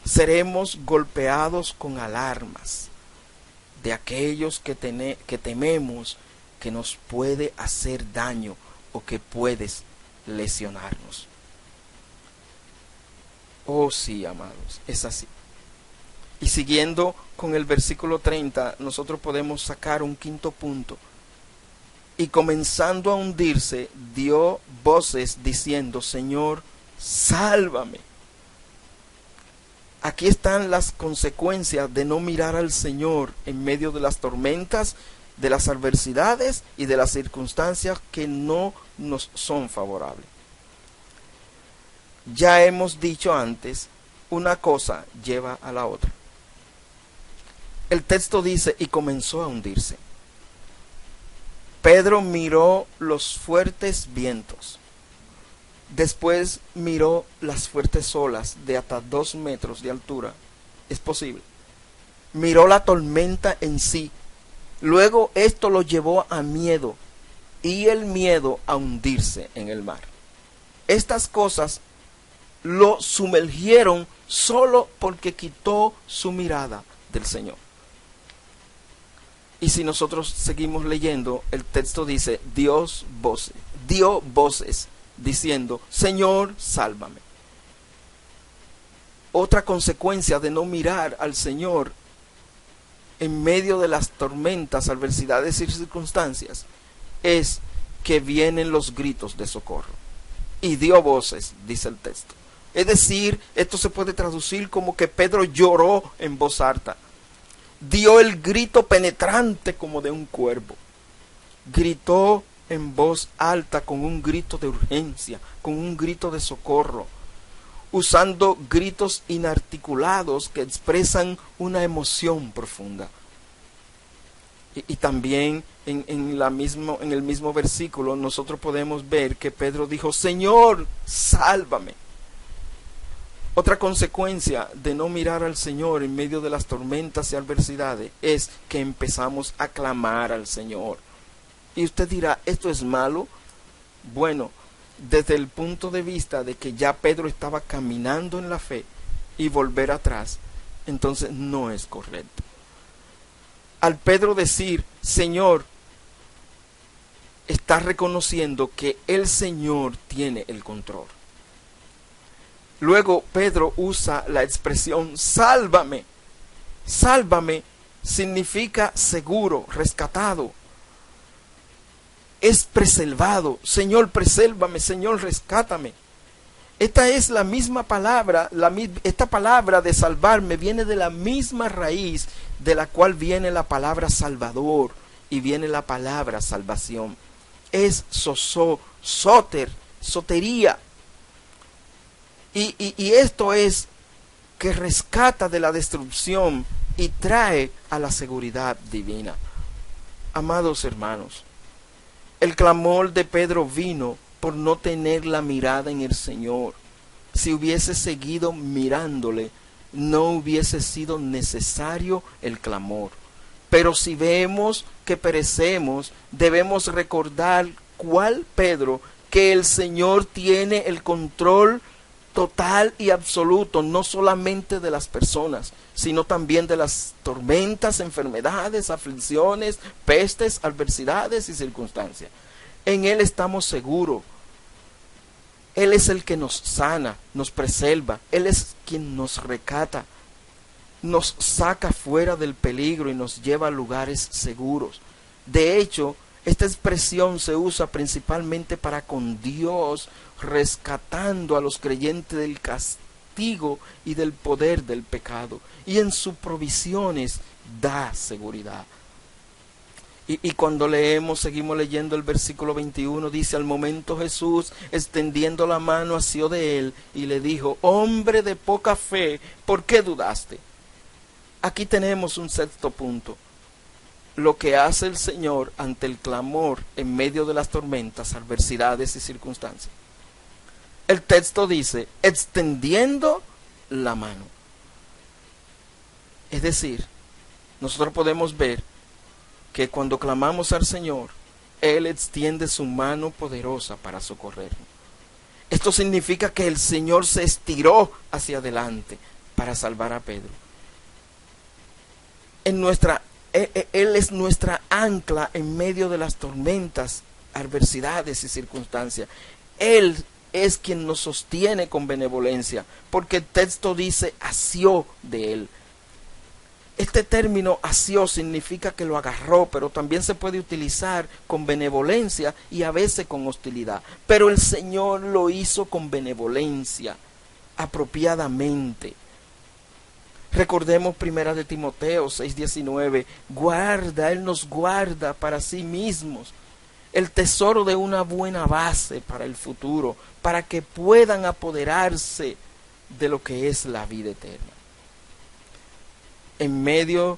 Seremos golpeados con alarmas de aquellos que tememos que nos puede hacer daño o que puedes lesionarnos. Oh sí, amados, es así. Y siguiendo con el versículo 30, nosotros podemos sacar un quinto punto. Y comenzando a hundirse, dio voces diciendo: Señor, sálvame. Aquí están las consecuencias de no mirar al Señor en medio de las tormentas, de las adversidades y de las circunstancias que no nos son favorables. Ya hemos dicho antes, una cosa lleva a la otra. El texto dice: y comenzó a hundirse. Pedro miró los fuertes vientos. Después miró las fuertes olas de hasta 2 metros de altura. Es posible. Miró la tormenta en sí. Luego esto lo llevó a miedo. Y el miedo a hundirse en el mar. Estas cosas lo sumergieron solo porque quitó su mirada del Señor. Y si nosotros seguimos leyendo, el texto dice: dio voces diciendo: Señor, sálvame. Otra consecuencia de no mirar al Señor en medio de las tormentas, adversidades y circunstancias es que vienen los gritos de socorro. Y dio voces, dice el texto. Es decir, esto se puede traducir como que Pedro lloró en voz alta. Dio el grito penetrante como de un cuervo. Gritó en voz alta con un grito de urgencia, con un grito de socorro, usando gritos inarticulados que expresan una emoción profunda. Y también en el mismo versículo nosotros podemos ver que Pedro dijo, Señor, sálvame. Otra consecuencia de no mirar al Señor en medio de las tormentas y adversidades es que empezamos a clamar al Señor. Y usted dirá, ¿esto es malo? Bueno, desde el punto de vista de que ya Pedro estaba caminando en la fe y volver atrás, entonces no es correcto. Al Pedro decir, Señor, está reconociendo que el Señor tiene el control. Luego Pedro usa la expresión sálvame. Sálvame significa seguro, rescatado. Es preservado. Señor, presérvame. Señor, rescátame. Esta es la misma palabra. Esta palabra de salvarme viene de la misma raíz de la cual viene la palabra salvador y viene la palabra salvación. Es soter, sotería. Y esto es que rescata de la destrucción y trae a la seguridad divina. Amados hermanos, el clamor de Pedro vino por no tener la mirada en el Señor. Si hubiese seguido mirándole, no hubiese sido necesario el clamor. Pero si vemos que perecemos, debemos recordar cuál Pedro, que el Señor tiene el control total y absoluto, no solamente de las personas, sino también de las tormentas, enfermedades, aflicciones, pestes, adversidades y circunstancias. En Él estamos seguros. Él es el que nos sana, nos preserva. Él es quien nos rescata, nos saca fuera del peligro y nos lleva a lugares seguros. De hecho, esta expresión se usa principalmente para con Dios, rescatando a los creyentes del castigo y del poder del pecado. Y en sus provisiones da seguridad. Y cuando leemos, seguimos leyendo el versículo 21, dice, al momento Jesús, extendiendo la mano, asió de él y le dijo, hombre de poca fe, ¿por qué dudaste? Aquí tenemos un sexto punto. Lo que hace el Señor ante el clamor en medio de las tormentas, adversidades y circunstancias. El texto dice, extendiendo la mano. Es decir, nosotros podemos ver que cuando clamamos al Señor, Él extiende su mano poderosa para socorrernos. Esto significa que el Señor se estiró hacia adelante para salvar a Pedro. Él es nuestra ancla en medio de las tormentas, adversidades y circunstancias. Él es quien nos sostiene con benevolencia, porque el texto dice, asió de él. Este término asió significa que lo agarró, pero también se puede utilizar con benevolencia y a veces con hostilidad. Pero el Señor lo hizo con benevolencia, apropiadamente. Recordemos 1 Timoteo 6:19, guarda, Él nos guarda para sí mismos el tesoro de una buena base para el futuro, para que puedan apoderarse de lo que es la vida eterna. En medio,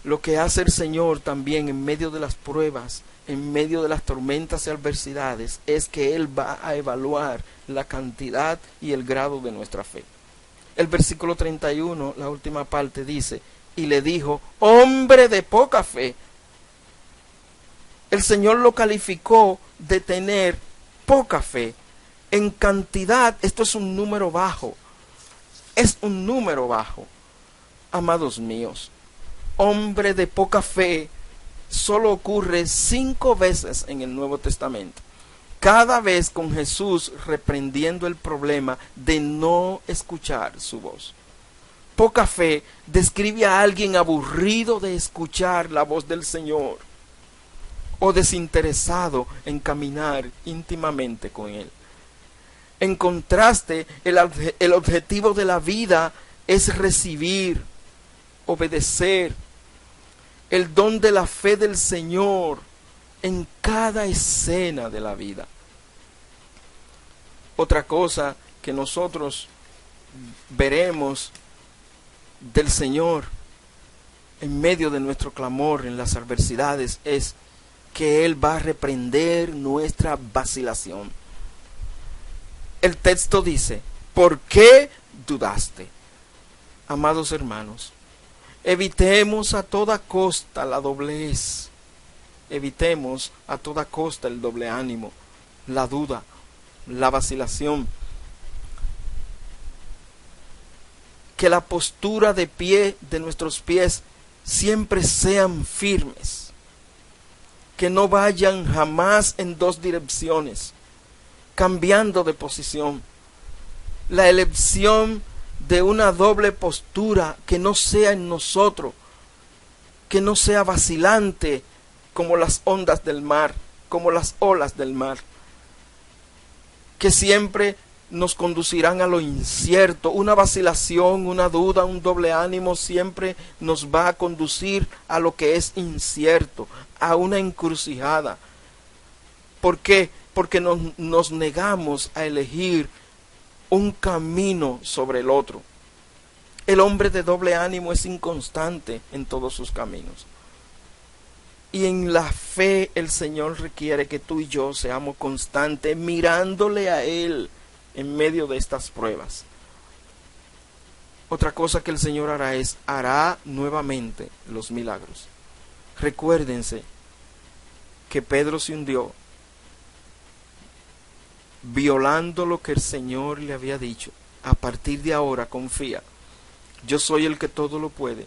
lo que hace el Señor también en medio de las pruebas, en medio de las tormentas y adversidades, es que Él va a evaluar la cantidad y el grado de nuestra fe. El versículo 31, la última parte dice, y le dijo, hombre de poca fe. El Señor lo calificó de tener poca fe. En cantidad, esto es un número bajo. Es un número bajo. Amados míos, hombre de poca fe solo ocurre 5 veces en el Nuevo Testamento. Cada vez con Jesús reprendiendo el problema de no escuchar su voz. Poca fe describe a alguien aburrido de escuchar la voz del Señor o desinteresado en caminar íntimamente con Él. En contraste, el objetivo de la vida es recibir, obedecer el don de la fe del Señor en cada escena de la vida. Otra cosa que nosotros veremos del Señor en medio de nuestro clamor en las adversidades es que Él va a reprender nuestra vacilación. El texto dice, ¿por qué dudaste? Amados hermanos, evitemos a toda costa la doblez, evitemos a toda costa el doble ánimo, la duda, la vacilación. Que la postura de pie de nuestros pies siempre sean firmes, que no vayan jamás en dos direcciones, cambiando de posición. La elección de una doble postura que no sea en nosotros, que no sea vacilante como las ondas del mar, como las olas del mar, que siempre nos conducirán a lo incierto. Una vacilación, una duda, un doble ánimo siempre nos va a conducir a lo que es incierto, a una encrucijada. ¿Por qué? Porque nos negamos a elegir un camino sobre el otro. El hombre de doble ánimo es inconstante en todos sus caminos. Y en la fe el Señor requiere que tú y yo seamos constantes mirándole a Él en medio de estas pruebas. Otra cosa que el Señor hará nuevamente los milagros. Recuérdense que Pedro se hundió violando lo que el Señor le había dicho. A partir de ahora confía. Yo soy el que todo lo puede.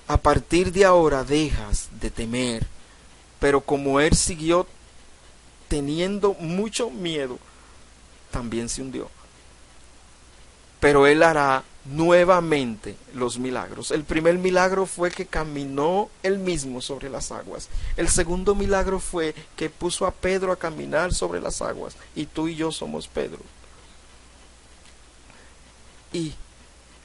A partir de ahora dejas de temer. Pero como él siguió teniendo mucho miedo, también se hundió. Pero él hará nuevamente los milagros. El primer milagro fue que caminó él mismo sobre las aguas. El segundo milagro fue que puso a Pedro a caminar sobre las aguas. Y tú y yo somos Pedro. Y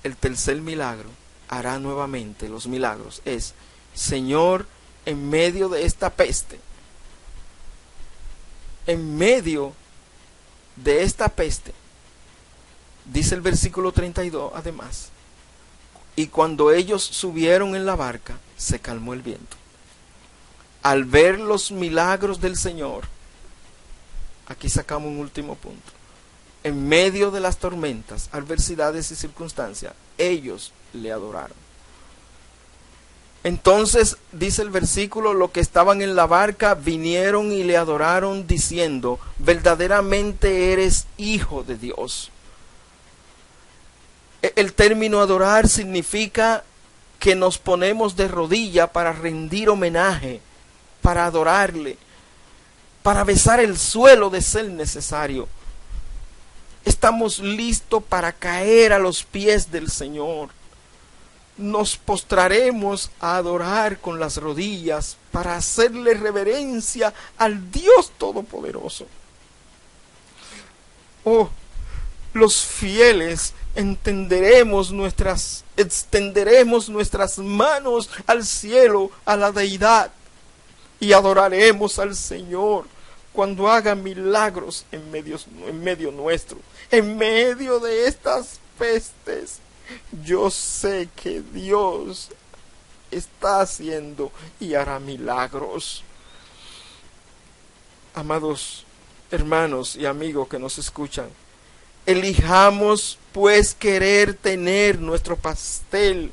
el tercer milagro hará nuevamente los milagros. Es, Señor, en medio de esta peste, en medio de esta peste, dice el versículo 32, además, y cuando ellos subieron en la barca, se calmó el viento. Al ver los milagros del Señor, aquí sacamos un último punto. En medio de las tormentas, adversidades y circunstancias, ellos le adoraron. Entonces, dice el versículo, los que estaban en la barca vinieron y le adoraron diciendo, verdaderamente eres Hijo de Dios. El término adorar significa que nos ponemos de rodilla para rendir homenaje, para adorarle, para besar el suelo de ser necesario. Estamos listos para caer a los pies del Señor. Nos postraremos a adorar con las rodillas para hacerle reverencia al Dios Todopoderoso. Oh, los fieles extenderemos nuestras manos al cielo, a la deidad, y adoraremos al Señor cuando haga milagros en medio nuestro, en medio de estas pestes. Yo sé que Dios está haciendo y hará milagros. Amados hermanos y amigos que nos escuchan, elijamos pues querer tener nuestro pastel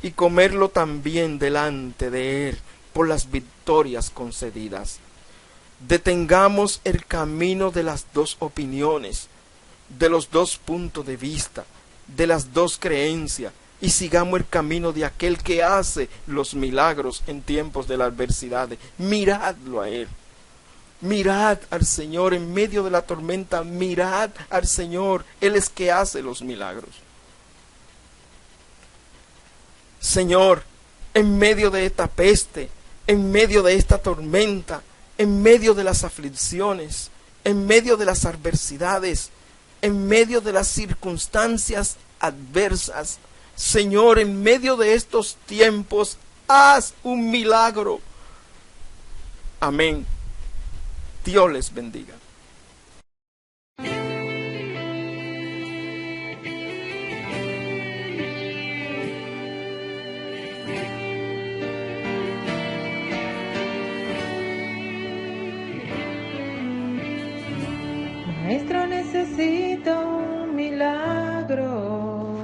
y comerlo también delante de Él por las victorias concedidas. Detengamos el camino de las dos opiniones, de los dos puntos de vista, de las dos creencias, y sigamos el camino de aquel que hace los milagros en tiempos de la adversidad. Miradlo a Él. Mirad al Señor en medio de la tormenta. Mirad al Señor. Él es que hace los milagros. Señor, en medio de esta peste, en medio de esta tormenta, en medio de las aflicciones, en medio de las adversidades, en medio de las circunstancias adversas, Señor, en medio de estos tiempos, haz un milagro. Amén. Dios les bendiga. necesito un milagro.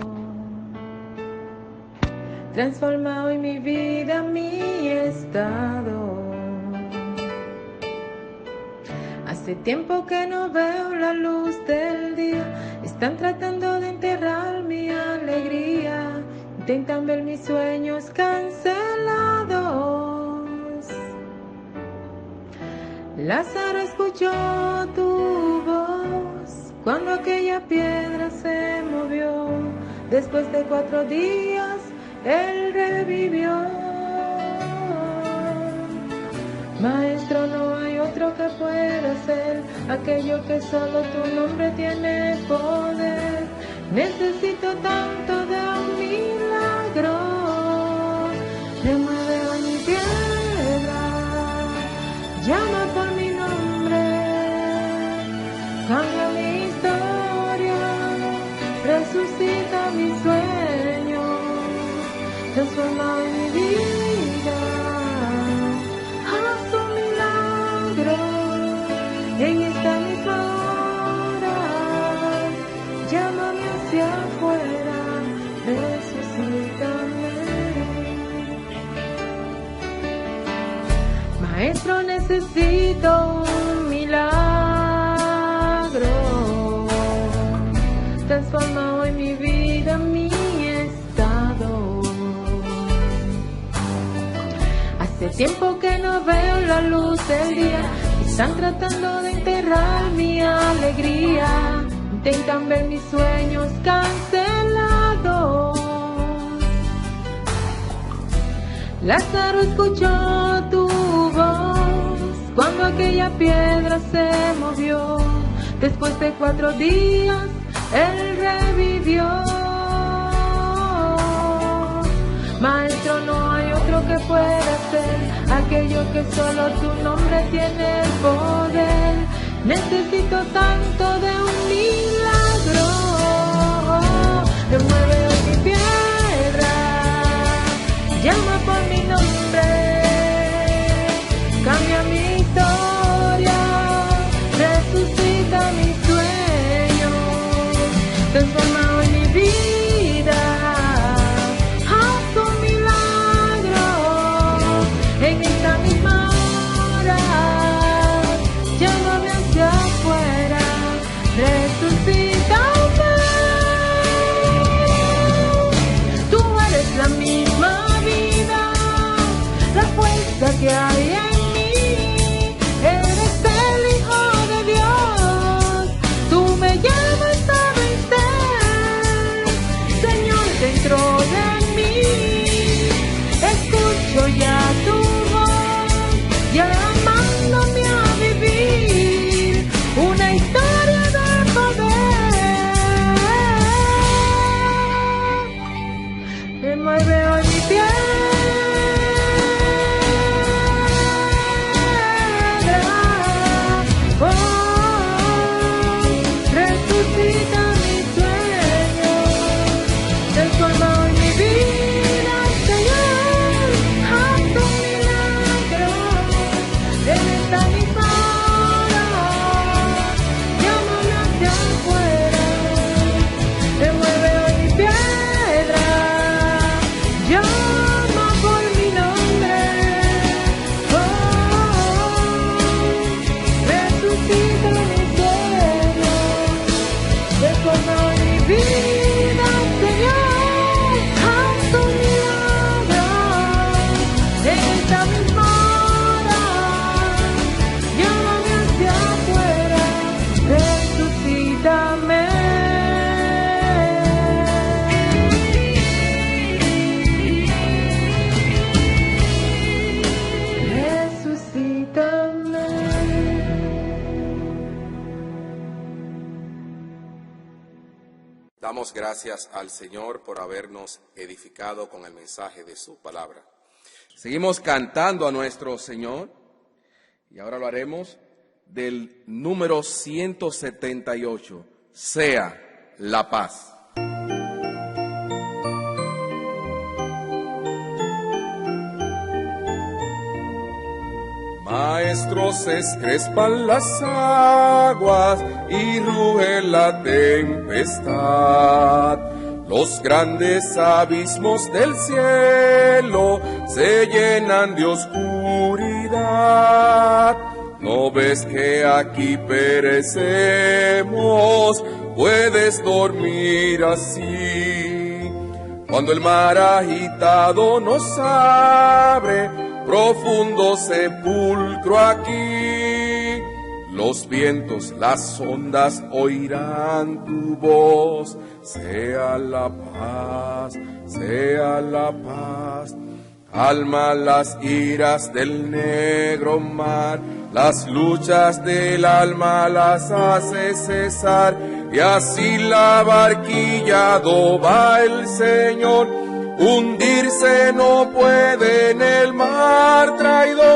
Transforma hoy mi vida, mi estado. Hace tiempo que no veo la luz del día. Están tratando de enterrar mi alegría. Intentan ver mis sueños cancelados. Lázaro escuchó tu voz cuando aquella piedra se movió. Después de 4 días, él revivió. Maestro, no hay otro que pueda hacer aquello que solo tu nombre tiene poder. Necesito tanto de un milagro. Remueve hoy mi piedra, llama por mi nombre, cambia mi historia, resucita mi sueño, transforma mi vida. Haz un milagro en esta misma hora. Llámame hacia afuera, resucítame. Maestro, necesito un milagro. Transforma hoy mi vida, mi estado. Hace tiempo que no veo la luz del día. Están tratando de enterrar mi alegría. Intentan ver mis sueños cancelados. Lázaro escuchó tu voz cuando aquella piedra se movió. Después de 4 días, él revivió. Maestro, no hay otro que pueda hacer aquello que solo tu nombre tiene el poder. Necesito tanto de un milagro. Remueve hoy mi piedra, llama por mi nombre, cambia mi historia, resucita mi sueño, transforma hoy mi vida. Haz un milagro en esta misma hora. Llámame hacia afuera, resucítame. Tú eres la misma vida, la fuerza que hay en mí. Eres el Hijo de Dios, tú me llamas a vencer. Señor, dentro de mí escucho ya tu voz, llamándome a vivir una historia de poder. Remueve hoy mi piedra, oh, resucita mi sueño, transforma hoy mi vida, Señor. Haz un milagro en esta misma hora. Llámame hacia afuera, remueve hoy mi piedra, llama por mi nombre, oh, resucita mi sueño, transforma mi vida, Señor. Haz un milagro en esta misma hora. Llámame hacia afuera, resucítame. Resucítame. Damos gracias al Señor por habernos edificado con el mensaje de su palabra. Seguimos cantando a nuestro Señor y ahora lo haremos del número 178, Sea la Paz. Maestro, Maestro, se escrespan las aguas y ruge la tempestad. Los grandes abismos del cielo se llenan de oscuridad. ¿No ves que aquí perecemos? Puedes dormir así. Cuando el mar agitado nos abre profundo sepulcro aquí, los vientos, las ondas oirán tu voz. Sea la paz, sea la paz. Calma las iras del negro mar, las luchas del alma las hace cesar, y así la barquilla va el Señor. Hundirse no puede en el mar traidor.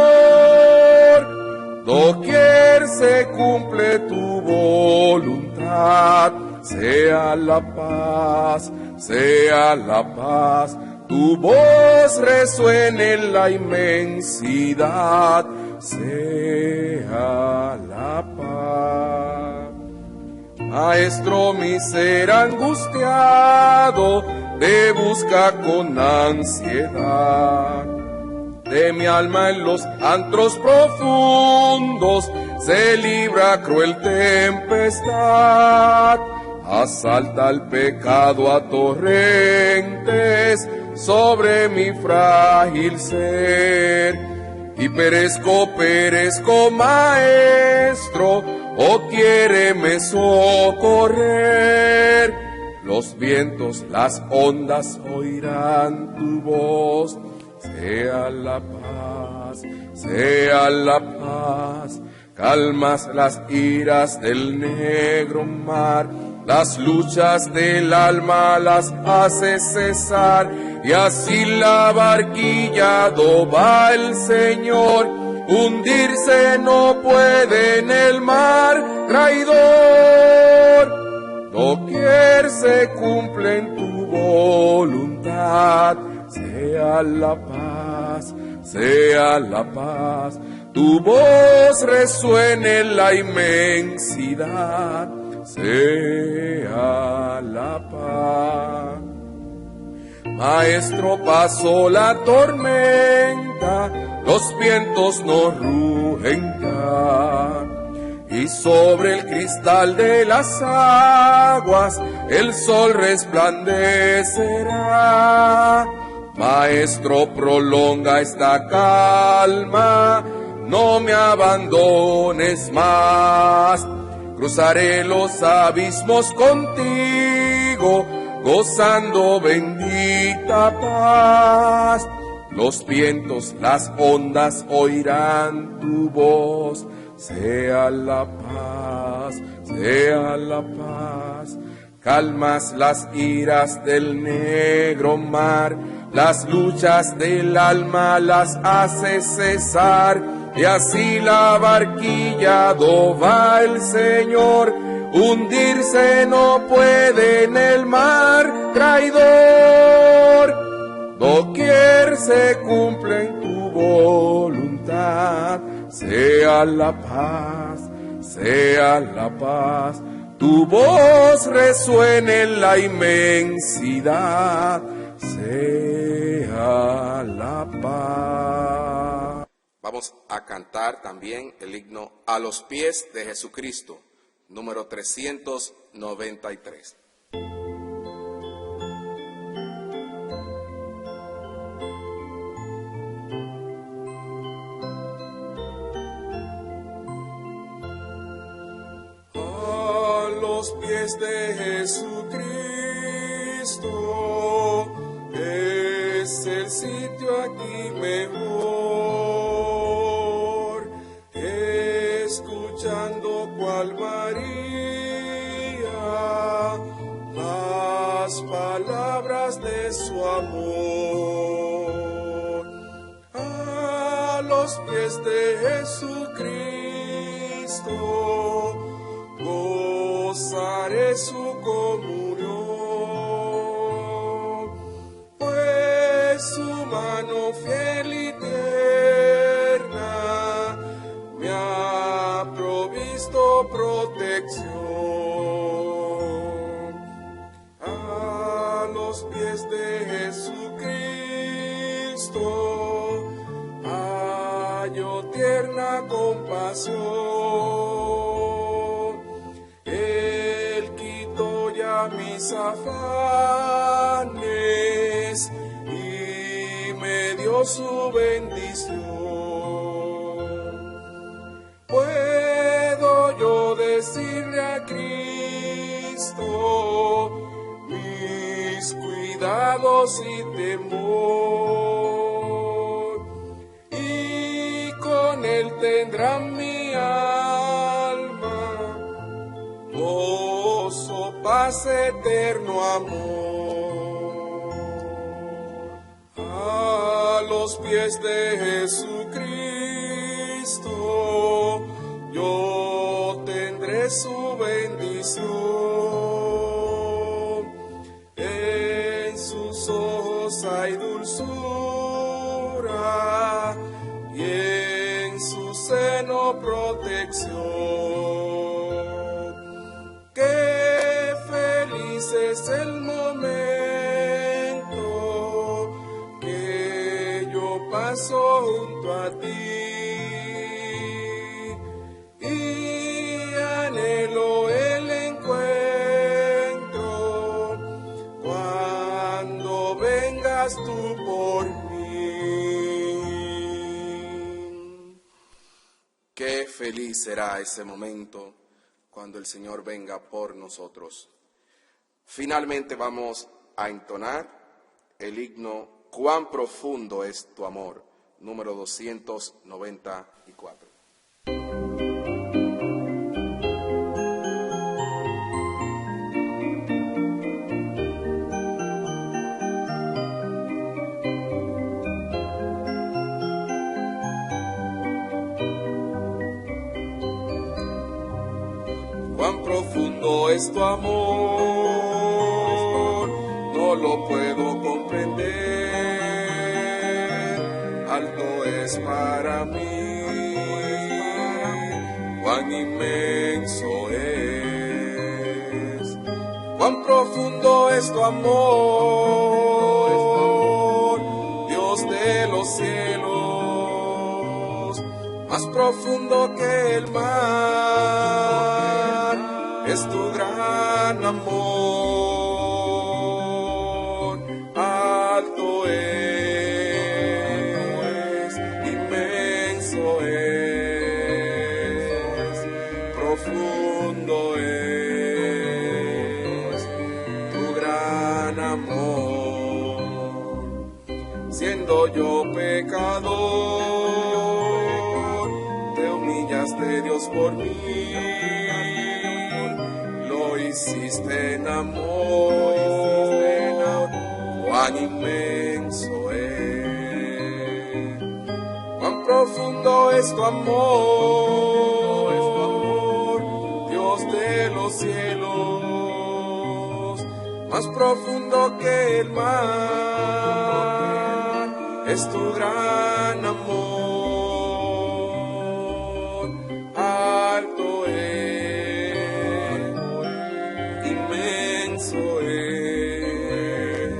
Doquier se cumple tu voluntad. Sea la paz, sea la paz. Tu voz resuene en la inmensidad. Sea la paz. Maestro, mi ser angustiado te busca con ansiedad. De mi alma en los antros profundos se libra cruel tempestad. Asalta el pecado a torrentes sobre mi frágil ser. Y perezco, maestro, oh quiéreme socorrer. Los vientos, las ondas oirán tu voz. Sea la paz, sea la paz. Calmas las iras del negro mar, las luchas del alma las hace cesar, y así la barquilla va el Señor. Hundirse no puede en el mar traidor. Doquier se cumple en tu voluntad. Sea la paz, sea la paz. Tu voz resuene en la inmensidad. Sea la paz. Maestro, pasó la tormenta, los vientos no rugen ya, y sobre el cristal de las aguas el sol resplandecerá. Maestro, prolonga esta calma, no me abandones más. Cruzaré los abismos contigo, gozando bendita paz. Los vientos, las ondas oirán tu voz. Sea la paz, sea la paz. Calmas las iras del negro mar, las luchas del alma las hace cesar, y así la barquilla va el Señor. Hundirse no puede en el mar traidor. Doquier se cumple en tu voluntad. Sea la paz, sea la paz. Tu voz resuene en la inmensidad. Sea la paz. Vamos a cantar también el himno A los pies de Jesucristo, número 393. A los pies de Jesucristo es el sitio aquí mejor, escuchando cual María las palabras de su amor. A los pies de Jesucristo gozaré su comunión, pues su mano fiel y tierna Cristo, hallo tierna compasión. Él quitó ya mis afanes y me dio su bendición. Puedo yo decirle a Cristo mis cuidados y temor, y con Él tendrá mi alma gozo, paz, eterno amor. A los pies de Jesucristo yo tendré su bendición. En sus ojos hay dulzura y en su seno protección. Qué feliz es el momento que yo paso junto a ti, y anhelo el encuentro cuando vengas tú por mí. Qué feliz será ese momento cuando el Señor venga por nosotros. Finalmente vamos a entonar el himno Cuán profundo es tu amor, número 294. Cuán profundo es tu amor, no lo puedo comprender. Alto es para mí, cuán inmenso es. Cuán profundo es tu amor, Dios de los cielos, más profundo que el mar, es tu gran amor. Alto es, inmenso es, profundo es tu gran amor. Siendo yo pecador, te humillaste, Dios, por mí. Lo hiciste en amor, cuán inmenso es, cuán profundo es tu amor, Dios de los cielos, más profundo que el mar, es tu gran amor. Alto es, inmenso es,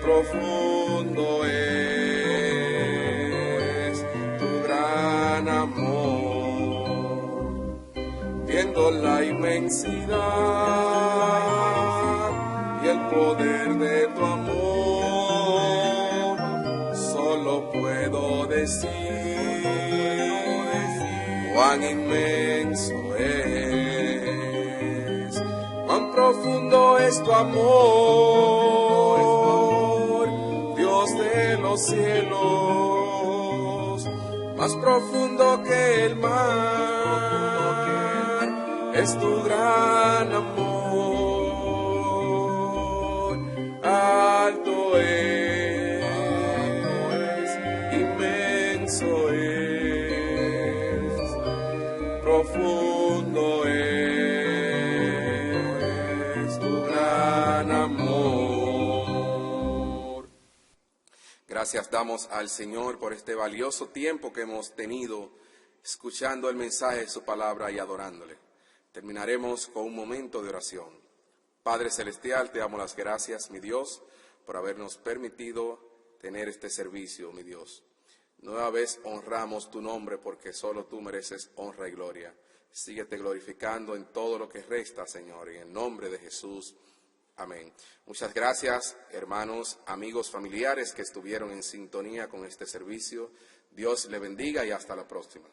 profundo es tu gran amor. Viendo la inmensidad y el poder de tu amor, solo puedo decir cuán inmenso es, cuán profundo es tu amor, Dios de los cielos, más profundo que el mar, es tu gran amor. Alto es, inmenso es, profundo es tu gran amor. Gracias damos al Señor por este valioso tiempo que hemos tenido escuchando el mensaje de su palabra y adorándole. Terminaremos con un momento de oración. Padre Celestial, te damos las gracias, mi Dios, por habernos permitido tener este servicio, mi Dios. Nueva vez honramos tu nombre porque solo tú mereces honra y gloria. Síguete glorificando en todo lo que resta, Señor, en el nombre de Jesús. Amén. Muchas gracias, hermanos, amigos, familiares que estuvieron en sintonía con este servicio. Dios le bendiga y hasta la próxima.